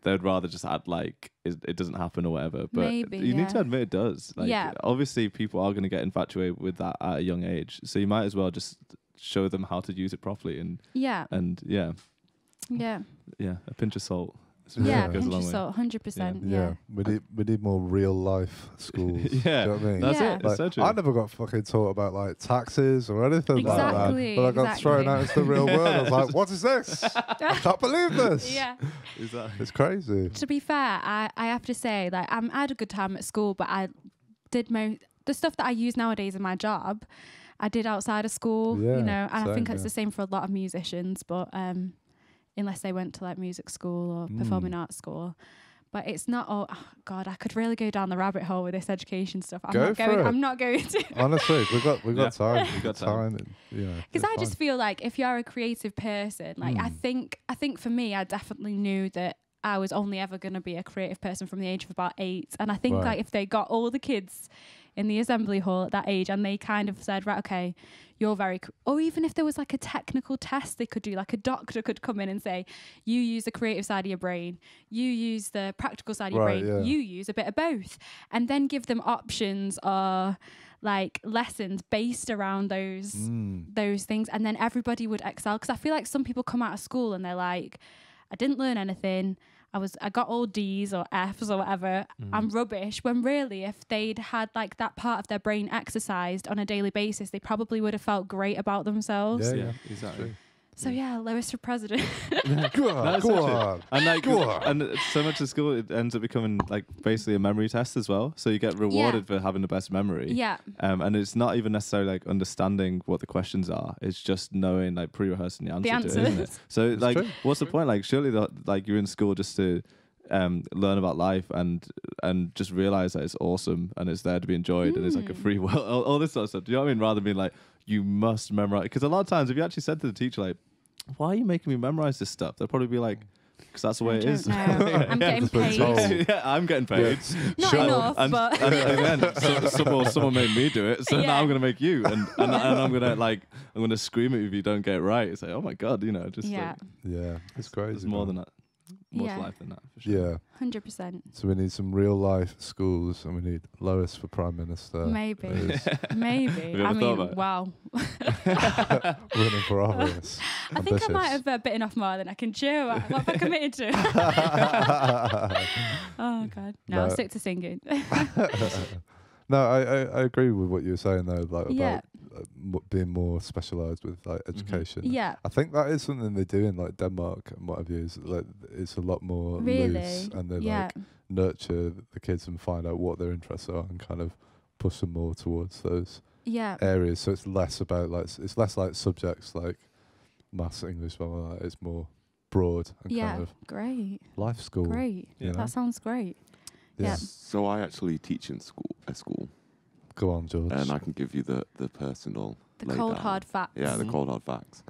they'd rather just add like it doesn't happen or whatever, but maybe, you need to admit it does. Like, obviously people are going to get infatuated with that at a young age, so you might as well just show them how to use it properly and a pinch of salt. Yeah, goes a long way. 100%. Yeah. Yeah. We need more real life schools. Yeah, Do you know what I mean? that's Yeah. it. Like, It's so true. I never got fucking taught about like taxes or anything like that. Exactly, But I got thrown exactly. out into the real world. I was like, what is this? I can't believe this. Yeah. It's crazy. To be fair, I have to say, like, I had a good time at school, but I did the stuff that I use nowadays in my job, I did outside of school, Yeah, you know, and I think same, it's the same for a lot of musicians, but unless they went to like music school or performing arts school. But it's not all, oh God, I could really go down the rabbit hole with this education stuff. I'm not going to. Honestly, we've got time. We've got time. And, you know, Because I it's just fine. feel like if you're a creative person, like I think for me, I definitely knew that I was only ever going to be a creative person from the age of about 8. And I think Right. like if they got all the kids in the assembly hall at that age and they kind of said, right, okay, you're very, or even if there was like a technical test they could do, like a doctor could come in and say, you use the creative side of your brain, you use the practical side of your Right, brain, yeah. you use a bit of both, and then give them options or like lessons based around those things, and then everybody would excel. Because I feel like some people come out of school and they're like, I didn't learn anything, I got all D's or F's or whatever, I'm rubbish, when really if they'd had like that part of their brain exercised on a daily basis, they probably would have felt great about themselves. Yeah, exactly. So yeah, Lois for president. Go on, That's go so true. on. And like, Go on. and so much of school, it ends up becoming like basically a memory test as well. So you get rewarded for having the best memory. Yeah. And it's not even necessarily like understanding what the questions are. It's just knowing, like, pre-rehearsing the answer to it, isn't it? So It's like, true. what's the point? Like, surely like you're in school just to learn about life and just realize that it's awesome and it's there to be enjoyed and it's like a free world, all this sort of stuff. Do you know what I mean? Rather than being like, you must memorize. Because a lot of times, if you actually said to the teacher, like, why are you making me memorize this stuff? They'll probably be like, because that's the way it is. I'm getting That's what it's told. paid. Yeah, I'm getting paid. Not enough, but And then someone made me do it, so now I'm gonna make you, and I'm gonna scream at you if you don't get it right. It's like, oh my God, you know, just yeah, Yeah, it's crazy. there's more man. than that, more Yeah. to life than that. For sure. Yeah. 100%. So we need some real life schools, and we need Lois for Prime Minister. Maybe. Who's Maybe. you I ever thought mean, about it? wow. running for office. I think I might have bitten off more than I can chew. What have I committed to? Oh God. No, I'll No. stick to singing. No, I agree with what you were saying though, like Yeah. about being more specialised with like education. Yeah. I think that is something they do in like Denmark and what have you. Is like it's a lot more Really? loose, and they Yeah. like nurture the kids and find out what their interests are and kind of push them more towards those Yeah. areas. So it's less about like it's less like subjects like maths, English, blah, blah, blah. It's more broad and Yeah. kind of Great. life school. Great. You know? That sounds great. Yeah. Yeah. So I actually teach in school, Go on, George. and I can give you the personal. The laid cold down. hard facts. Yeah, the cold hard facts.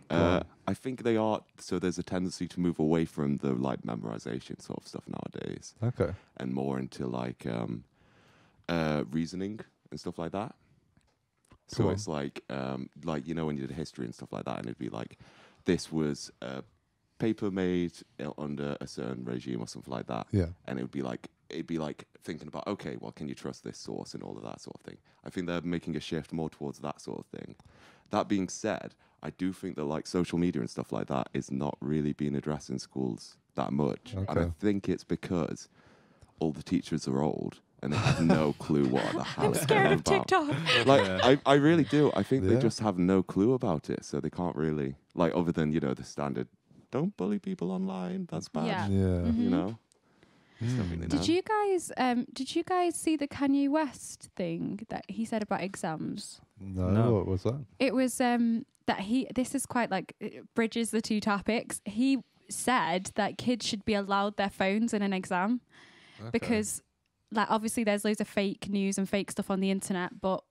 Go on. I think they are. So there's a tendency to move away from the like memorization sort of stuff nowadays, Okay. and more into like reasoning and stuff like that. Go So on. it's like you know when you did history and stuff like that, and it'd be like, this was a paper made under a certain regime or something like that, Yeah. and it'd be like thinking about, okay, well, can you trust this source and all of that sort of thing. I think they're making a shift more towards that sort of thing. That being said, I do think that like social media and stuff like that is not really being addressed in schools that much, and I Okay. think it's because all the teachers are old and they have no clue what the hell I'm it's scared of about. TikTok. Like I really do. I think they Yeah. just have no clue about it, so they can't really like other than the standard. Don't bully people online. That's bad. Yeah. Yeah. Mhm. You know. It's something they know. Did you guys see the Kanye West thing that he said about exams? No, what was that? It was that this is quite like it bridges the two topics. He said that kids should be allowed their phones in an exam because like obviously there's loads of fake news and fake stuff on the internet, but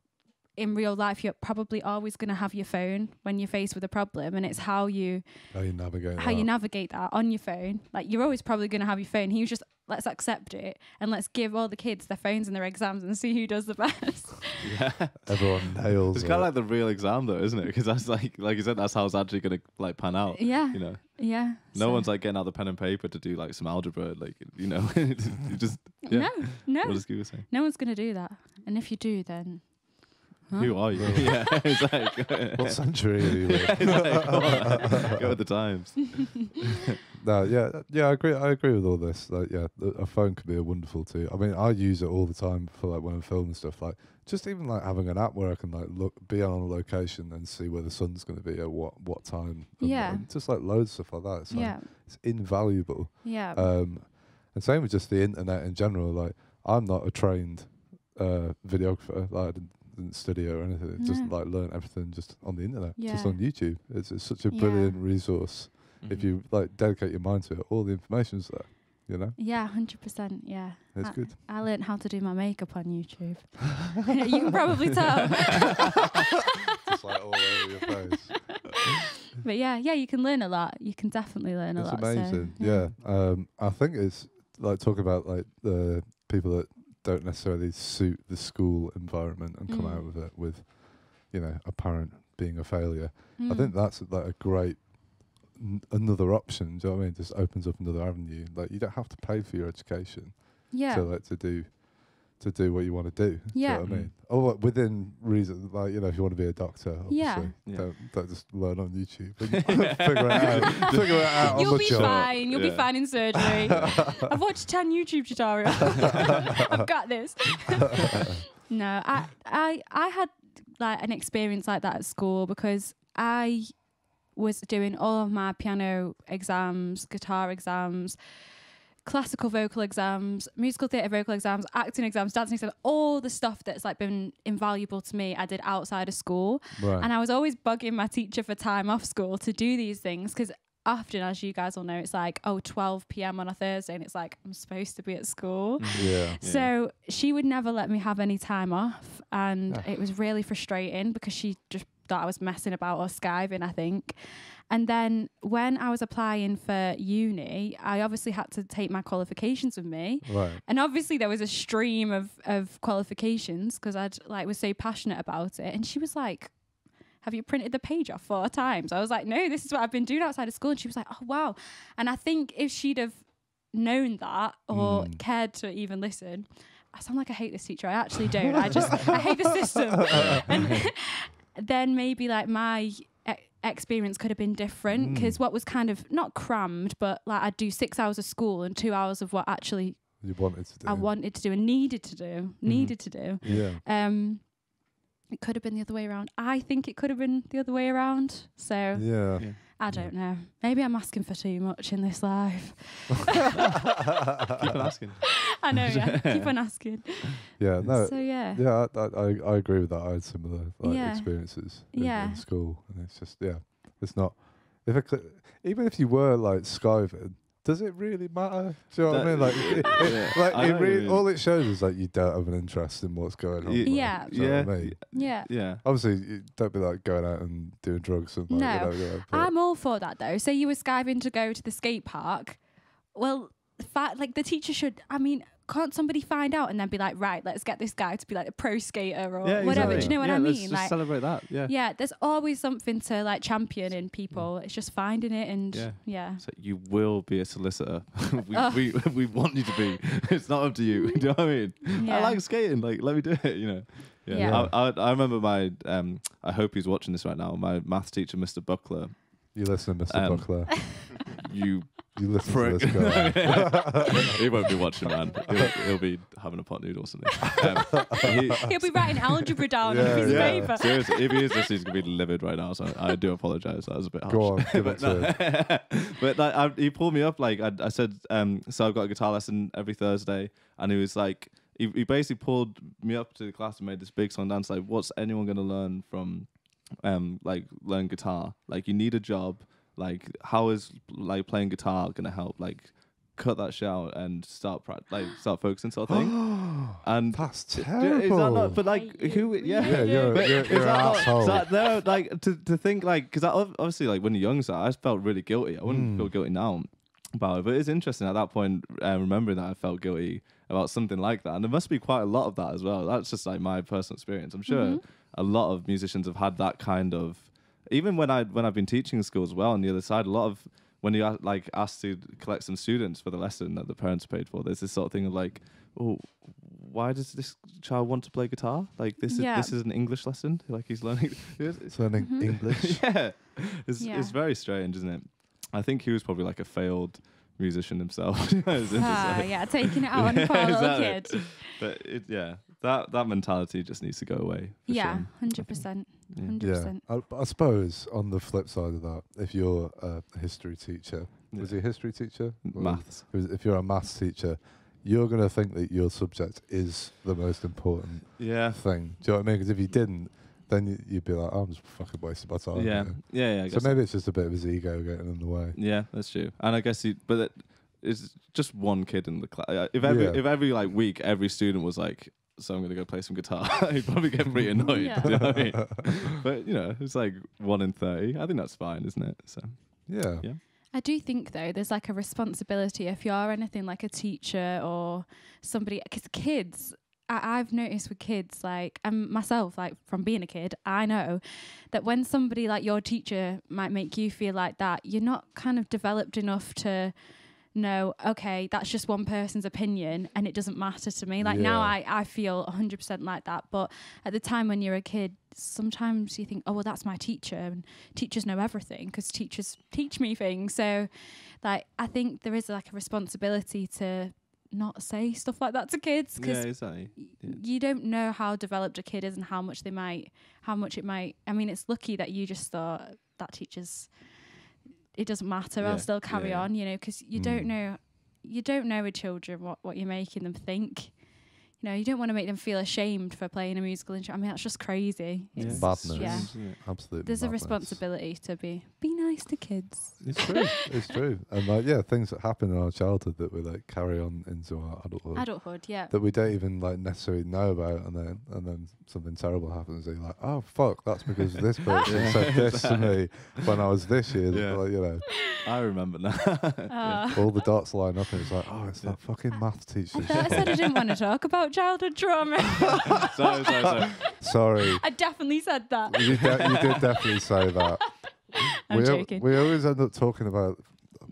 in real life you're probably always going to have your phone when you're faced with a problem, and it's how you navigate that on your phone. Like you're always probably going to have your phone. He was just, let's accept it and let's give all the kids their phones in their exams and see who does the best. Yeah. Everyone nails It's it. kind of like the real exam, though, isn't it? Because that's like you said, that's how it's actually going to like pan out. Yeah. You know, Yeah. no one's like getting out the pen and paper to do like some algebra, like you just yeah. No. What does Google say? No one's going to do that. And if you do, then Who are you? Yeah, it's like What century are you in? it's like, come on, go with the times. No, yeah, I agree with all this. Like, yeah, a phone could be a wonderful tool. I mean, I use it all the time for like when I'm filming stuff. Like, just even like having an app where I can like be on a location and see where the sun's going to be at what time. And just like loads of stuff like that. It's like, it's invaluable. Yeah. And same with just the internet in general. Like, I'm not a trained videographer. Like, I didn't study or anything. Just like learn everything just on the internet, just on YouTube. It's such a brilliant resource. If you like dedicate your mind to it, all the information's there, you know? Yeah, 100%. Yeah. It's good. I learned how to do my makeup on YouTube. You can probably tell. Just like all over your face. But yeah, you can learn a lot. You can definitely learn a lot. It's amazing. So, yeah. I think it's like talk about like the people that don't necessarily suit the school environment and come out with it with, you know, a parent being a failure. I think that's like a great another option. Do you know what I mean? Just opens up another avenue. Like, you don't have to pay for your education. Yeah. To do what you want to do. Yeah. Do you know what I mean? Or within reason, like, you know, if you want to be a doctor, obviously, don't just learn on YouTube. Figure it out. You'll on the be job. fine. You'll be fine in surgery. I've watched 10 YouTube tutorials. I've got this. No, I had like an experience like that at school because I was doing all of my piano exams, guitar exams, classical vocal exams, musical theatre vocal exams, acting exams, dancing exams, all the stuff that's like been invaluable to me I did outside of school. Right. And I was always bugging my teacher for time off school to do these things because often, as you guys all know, it's like, 12 p.m. on a Thursday and it's like, I'm supposed to be at school. Yeah. So she would never let me have any time off, and it was really frustrating because she just thought I was messing about or skiving, I think. And then when I was applying for uni, I obviously had to take my qualifications with me. Right. And obviously there was a stream of qualifications because I'd like was so passionate about it. And she was like, have you printed the page off 4 times? I was like, no, this is what I've been doing outside of school. And she was like, oh, wow. And I think if she'd have known that or cared to even listen, I sound like I hate this teacher. I actually don't. I hate the system. And then maybe like my experience could have been different because what was kind of not crammed, but like I'd do 6 hours of school and 2 hours of what actually you wanted to do. I wanted to do and needed to do. Yeah. It could have been the other way around. I think it could have been the other way around. So yeah. I don't know. Maybe I'm asking for too much in this life. Keep on asking. I know, yeah. Keep on asking. Yeah, no. So yeah. Yeah, I agree with that. I had similar experiences in school, and it's just it's not. Even if you were like skiving, does it really matter? Do you know what I mean? Like, all it shows is like you don't have an interest in what's going on. Yeah. Do you know what I mean? Yeah. Obviously, you don't be like going out and doing drugs and like, no. But I'm all for that though. Say you were skiving to go to the skate park. Well, like the teacher should. I mean, can't somebody find out and then be like, right, let's get this guy to be like a pro skater or whatever. Do you know what I mean? Let's just like, celebrate that. Yeah. Yeah. There's always something to like champion in people. It's just finding it and So you will be a solicitor. we want you to be. It's not up to you. Do you know what I mean? Yeah. I like skating. Like, let me do it. You know. Yeah. I remember my. I hope he's watching this right now. My maths teacher, Mr. Buckler. You listen, Mr. Buckler. You listen to this guy. He won't be watching, man. He'll be having a pot noodle or something. He'll be writing algebra down on a piece of paper. Seriously, if he is listening, he's going to be livid right now. So I do apologise. That was a bit harsh. Go on, give it to him. But like, he pulled me up. Like I said, so I've got a guitar lesson every Thursday. And he was like, he basically pulled me up to the class and made this big song dance. Like, what's anyone going to learn from like learn guitar? Like, you need a job. Like, how is like playing guitar gonna help? Like, cut that shit out and start focusing, sort of thing. And that's terrible. Is that not? But like, who? Yeah, you're an asshole. No, like to think like, because obviously like when you're young, so I felt really guilty. I wouldn't feel guilty now about it, but it's interesting at that point remembering that I felt guilty about something like that, and there must be quite a lot of that as well. That's just like my personal experience. I'm sure a lot of musicians have had that kind of. Even when I've been teaching in school as well, on the other side, a lot of when you are like asked to collect some students for the lesson that the parents paid for, there's this sort of thing of like, oh, why does this child want to play guitar? Like this is an English lesson. Like he's learning. It's learning English. It's very strange, isn't it? I think he was probably like a failed musician himself. Taking it out on a poor little kid. But that mentality just needs to go away. 100%. 100%. I suppose on the flip side of that, if you're a history teacher, was he a history teacher? Maths. If you're a maths teacher, you're going to think that your subject is the most important thing. Do you know what I mean? Because if you didn't, then you'd be like, oh, I'm just fucking wasting my time. I so maybe it's just a bit of his ego getting in the way. Yeah, that's true. And I guess it's just one kid in the class. If every like week every student was like, so I'm going to go play some guitar, he'd probably get pretty annoyed. Do you know what I mean? But it's like 1 in 30. I think that's fine, isn't it? So yeah. I do think though there's like a responsibility if you're anything like a teacher or somebody, because kids, I've noticed with kids, like, and myself, like from being a kid, I know that when somebody like your teacher might make you feel like that, you're not kind of developed enough to know, okay, that's just one person's opinion and it doesn't matter to me. Like now I feel 100% like that. But at the time when you're a kid, sometimes you think, oh, well, that's my teacher and teachers know everything because teachers teach me things. So like, I think there is like a responsibility to not say stuff like that to kids because you don't know how developed a kid is and how much it might, I mean, it's lucky that you just thought that teacher's, it doesn't matter, I'll still carry on, because you don't know with children what you're making them think. You don't want to make them feel ashamed for playing a musical instrument. I mean, that's just crazy. It's madness. Yeah. Absolutely. There's a responsibility to be nice to kids. It's true. It's true. And things that happen in our childhood that we like carry on into our adulthood. That we don't even like necessarily know about, and then something terrible happens and you're like, oh fuck, that's because this person said this to me when I was this year. Like, I remember now. All the dots line up and it's like, oh, it's that fucking maths teacher. I said I didn't want to talk about childhood trauma. Sorry. I definitely said that. You did definitely say that. I'm joking. We always end up talking about,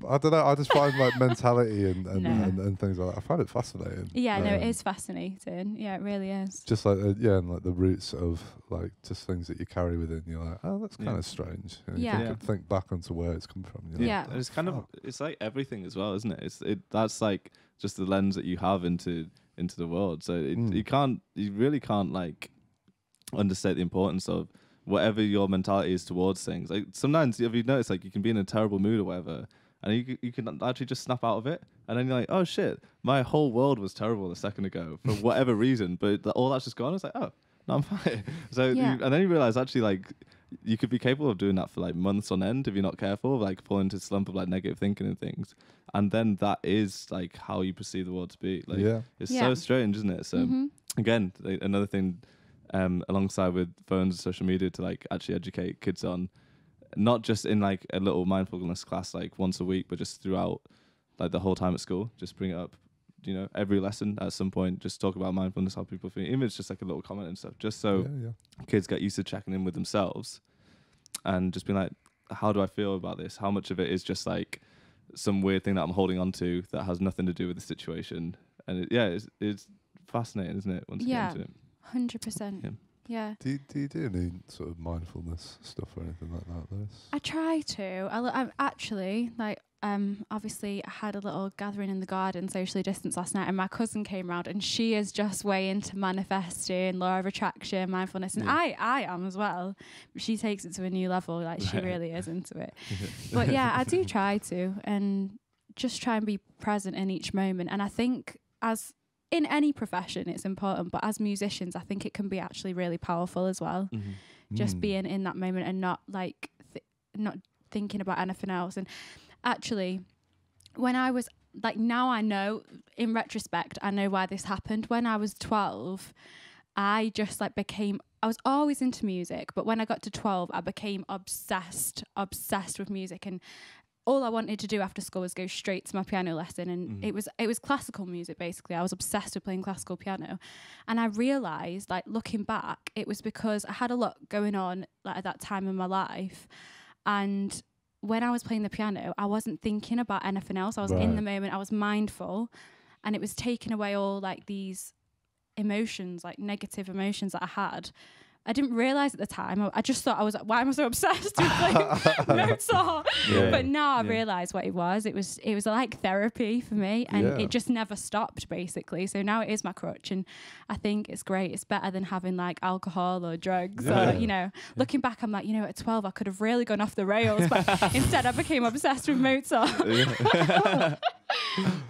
I don't know, I just find like mentality and things like that. I find it fascinating. Yeah, no, it is fascinating. Yeah, it really is. Just like, and like the roots of like just things that you carry within. You're like, oh, that's kind of strange. You can think back onto where it's come from. Yeah. And it's kind of, it's like everything as well, isn't it? That's like just the lens that you have into the world. So you really can't like understate the importance of whatever your mentality is towards things. Like sometimes, if you notice, like you can be in a terrible mood or whatever, and you can actually just snap out of it, and then you're like, oh shit, my whole world was terrible a second ago for whatever reason, but all that's just gone. It's like, oh, no, I'm fine. So and then you realize actually like you could be capable of doing that for like months on end if you're not careful, like falling into a slump of like negative thinking and things, and then that is like how you perceive the world to be. Like it's so strange, isn't it? So again, another thing. Alongside with phones and social media to like actually educate kids on, not just in like a little mindfulness class like once a week, but just throughout like the whole time at school. Just bring it up, every lesson at some point. Just talk about mindfulness, how people feel. Even if it's just like a little comment and stuff, just so kids get used to checking in with themselves and just being like, how do I feel about this? How much of it is just like some weird thing that I'm holding on to that has nothing to do with the situation? And it's fascinating, isn't it? Once you get into it. 100%. Yeah. Do you do any sort of mindfulness stuff or anything like that, Lois? I try to. I'm actually like obviously I had a little gathering in the garden, socially distanced last night, and my cousin came round, and she is just way into manifesting, law of attraction, mindfulness, and I am as well. She takes it to a new level. Like she really is into it. But yeah, I do try to, and just try and be present in each moment. And I think as in any profession, it's important, but as musicians, I think it can be actually really powerful as well. Just being in that moment and not like not thinking about anything else. And actually, when I was like, now I know, in retrospect, I know why this happened. When I was 12, I just like I was always into music, but when I got to 12, I became obsessed with music, and all I wanted to do after school was go straight to my piano lesson, and it was classical music basically. I was obsessed with playing classical piano, and I realised, like looking back, it was because I had a lot going on like at that time in my life, and when I was playing the piano, I wasn't thinking about anything else. I was in the moment. I was mindful, and it was taking away all like these emotions, like negative emotions that I had. I didn't realise at the time. I just thought I was like, why am I so obsessed with like Mozart? But now I realise what it was. It was like therapy for me, and it just never stopped basically. So now it is my crutch, and I think it's great. It's better than having like alcohol or drugs. Or, you know, looking back, I'm like, you know, at 12 I could have really gone off the rails, but instead I became obsessed with Mozart.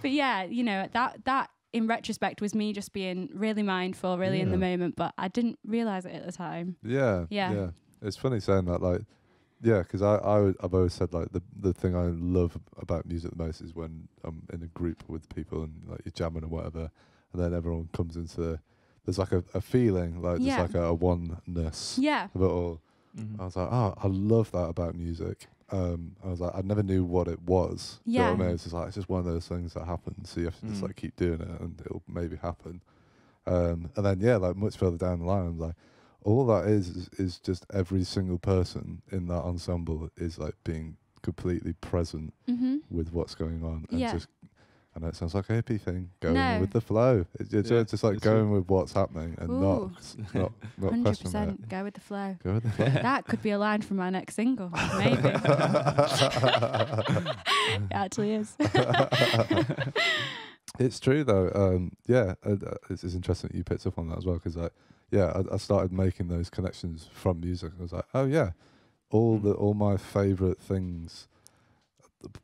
But yeah, you know, that in retrospect was me just being really mindful, really in the moment, but I didn't realise it at the time. Yeah. It's funny saying that, like, because I've always said, like, the thing I love about music the most is when I'm in a group with people and, like, you're jamming or whatever, and then everyone comes into, there's, like, a feeling, like, there's, like, a oneness of it all. I was like, oh, I love that about music. I was like, I never knew what it was. Do you know what I mean? It's just like, it's just one of those things that happens. So you have to just like keep doing it, and it'll maybe happen. And then like much further down the line, I'm like, all that is just every single person in that ensemble is like being completely present with what's going on, and just. I know it sounds like a hippie thing, going with the flow. It's just like going with what's happening and not 100% it. go with the flow. Go with the flow. That could be a line from my next single, maybe. It actually is. It's true though. It's interesting that you picked up on that as well, because I started making those connections from music. I was like, oh yeah, all my favourite things,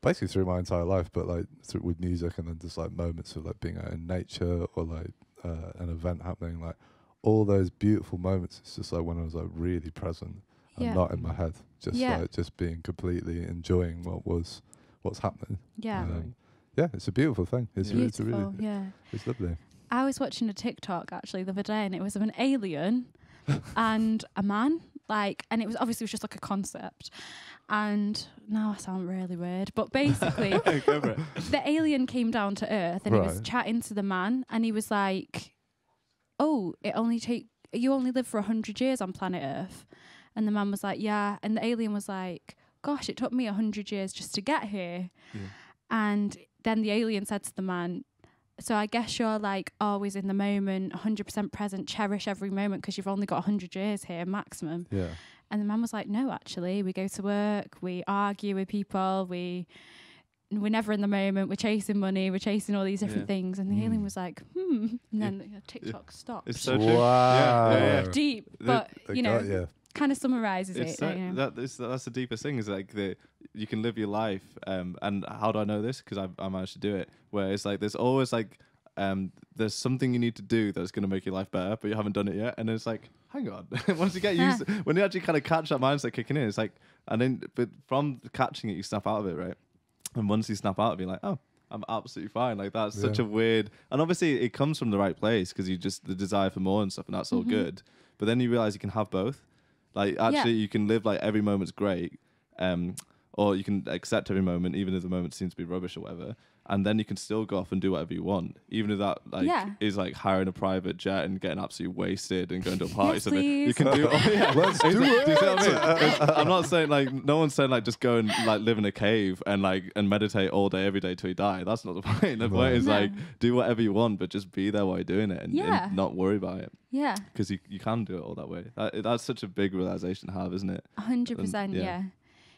basically through my entire life, but like with music, and then just like moments of like being out in nature or like an event happening, like all those beautiful moments. It's just like when I was like really present and not in my head, just being completely enjoying what's happening. It's a beautiful thing. It's beautiful. It's lovely. I was watching a TikTok actually the other day, and it was of an alien and a man, like, and it was just like a concept. And now I sound really weird, but basically the alien came down to Earth, and he was chatting to the man, and he was like, oh, you only live for 100 years on planet Earth. And the man was like, yeah. And the alien was like, gosh, it took me 100 years just to get here. And then the alien said to the man, so I guess you're like always in the moment, 100% present, cherish every moment because you've only got 100 years here maximum. And the man was like, no, actually, we go to work, we argue with people, we're never in the moment, we're chasing money, we're chasing all these different things. And the alien was like, and then TikTok stopped. It's so true. Wow. Deep, but, kind of summarises it. That's the deepest thing, is like you can live your life, and how do I know this? Because I managed to do it, where it's like there's always like there's something you need to do that's going to make your life better, but you haven't done it yet, and it's like, hang on. Once you get used to, when you actually kind of catch that mindset kicking in, it's like, and then but from catching it, you snap out of it, right? And once you snap out of it, you're like, oh, I'm absolutely fine. Like, that's such a weird, and obviously it comes from the right place, because you just the desire for more and stuff, and that's all good. But then you realize you can have both. Like, actually, you can live like every moment's great, or you can accept every moment, even if the moment seems to be rubbish or whatever. And then you can still go off and do whatever you want, even if that is like hiring a private jet and getting absolutely wasted and going to a party. Yes, Something please. you can do. Let's do it. Do you see what I mean? I'm not saying like, no one's saying like just go and like live in a cave and like and meditate all day every day till you die. That's not the point. The point is like, do whatever you want, but just be there while you're doing it, and not worry about it. Yeah. Because you can do it all that way. That's such a big realization to have, isn't it? 100%. Yeah.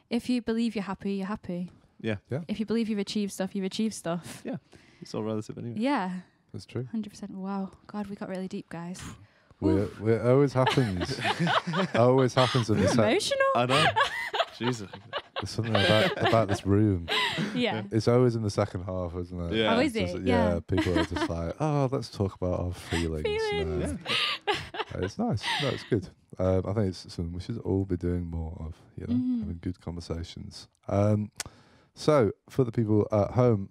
If you believe you're happy, you're happy. Yeah. If you believe you've achieved stuff, you've achieved stuff. Yeah. It's all relative anyway. Yeah. That's true. 100%. Wow. God, we got really deep, guys. It always happens. Always happens in the emotional. I know. Jesus. There's something about this room. Yeah. It's always in the second half, isn't it? Yeah. Oh, is it? Yeah. People are just like, oh, let's talk about our feelings. It's nice. No, it's good. I think it's something we should all be doing more of, having good conversations. So, for the people at home,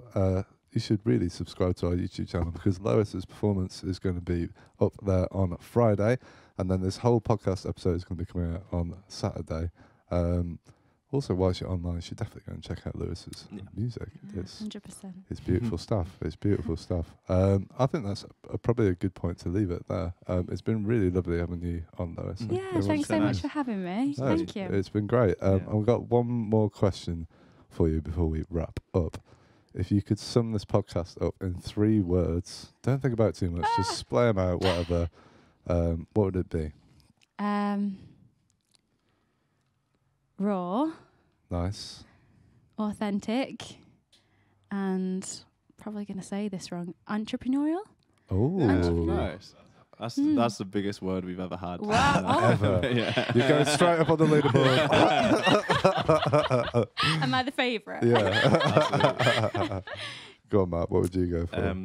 you should really subscribe to our YouTube channel, because Lois's performance is going to be up there on Friday, and then this whole podcast episode is going to be coming out on Saturday. Also, whilst you're online, you should definitely go and check out Lewis's music. It's 100%. It's beautiful stuff. It's beautiful stuff. I think that's probably a good point to leave it there. It's been really lovely having you on, Lois. Yeah, thanks so much for having me. Thank you. It's been great. I've got one more question for you before we wrap up. if you could sum this podcast up in 3 words, don't think about it too much, just splay them out, whatever, what would it be? Raw. Nice. Authentic. And probably going to say this wrong. Entrepreneurial? Oh, nice. That's the biggest word we've ever had. Wow. Ever. Yeah. You're going straight up on the leaderboard. Am I the favourite? Yeah. Go on, Matt. What would you go for?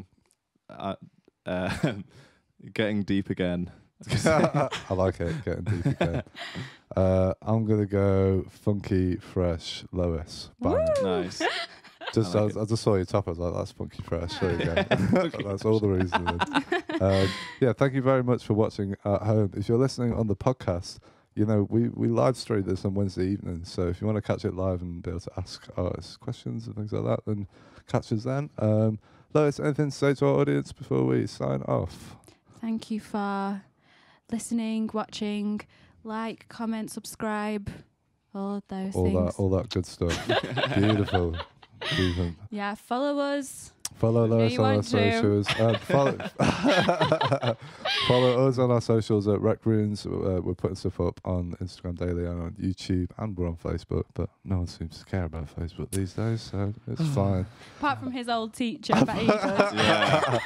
Getting deep again. I like it. Getting deep again. I'm gonna go funky, fresh, Lois. Bang. Nice. I just saw your top. I was like, that's funky, fresh. There you go. That's all the reason. Yeah, thank you very much for watching at home. If you're listening on the podcast, you know we live stream this on Wednesday evening. So if you want to catch it live and be able to ask us questions and things like that, then catch us then. Lois, anything to say to our audience before we sign off? Thank you for listening, watching, like, comment, subscribe, all of those things. All that good stuff. Beautiful. Yeah, follow us. Follow Lois on our socials. Follow us on our socials at RecRooms. We're putting stuff up on Instagram daily and on YouTube, and we're on Facebook, but no one seems to care about Facebook these days, so it's fine. Apart from his old teacher, but he does. Yeah.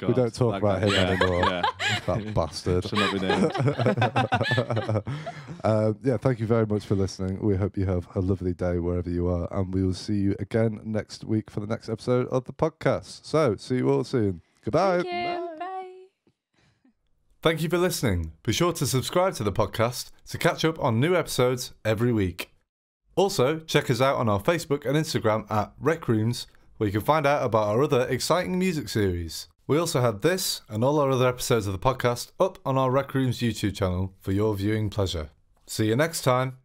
We don't talk about him anymore. Yeah. That bastard. Should not be named. Yeah, thank you very much for listening. We hope you have a lovely day wherever you are, and we will see you again next week for the next episode of the podcast. So, see you all soon. Goodbye. Thank you. Bye. Thank you for listening. Be sure to subscribe to the podcast to catch up on new episodes every week. Also, check us out on our Facebook and Instagram at RecRooms, where you can find out about our other exciting music series. We also have this and all our other episodes of the podcast up on our RecRooms YouTube channel for your viewing pleasure. See you next time.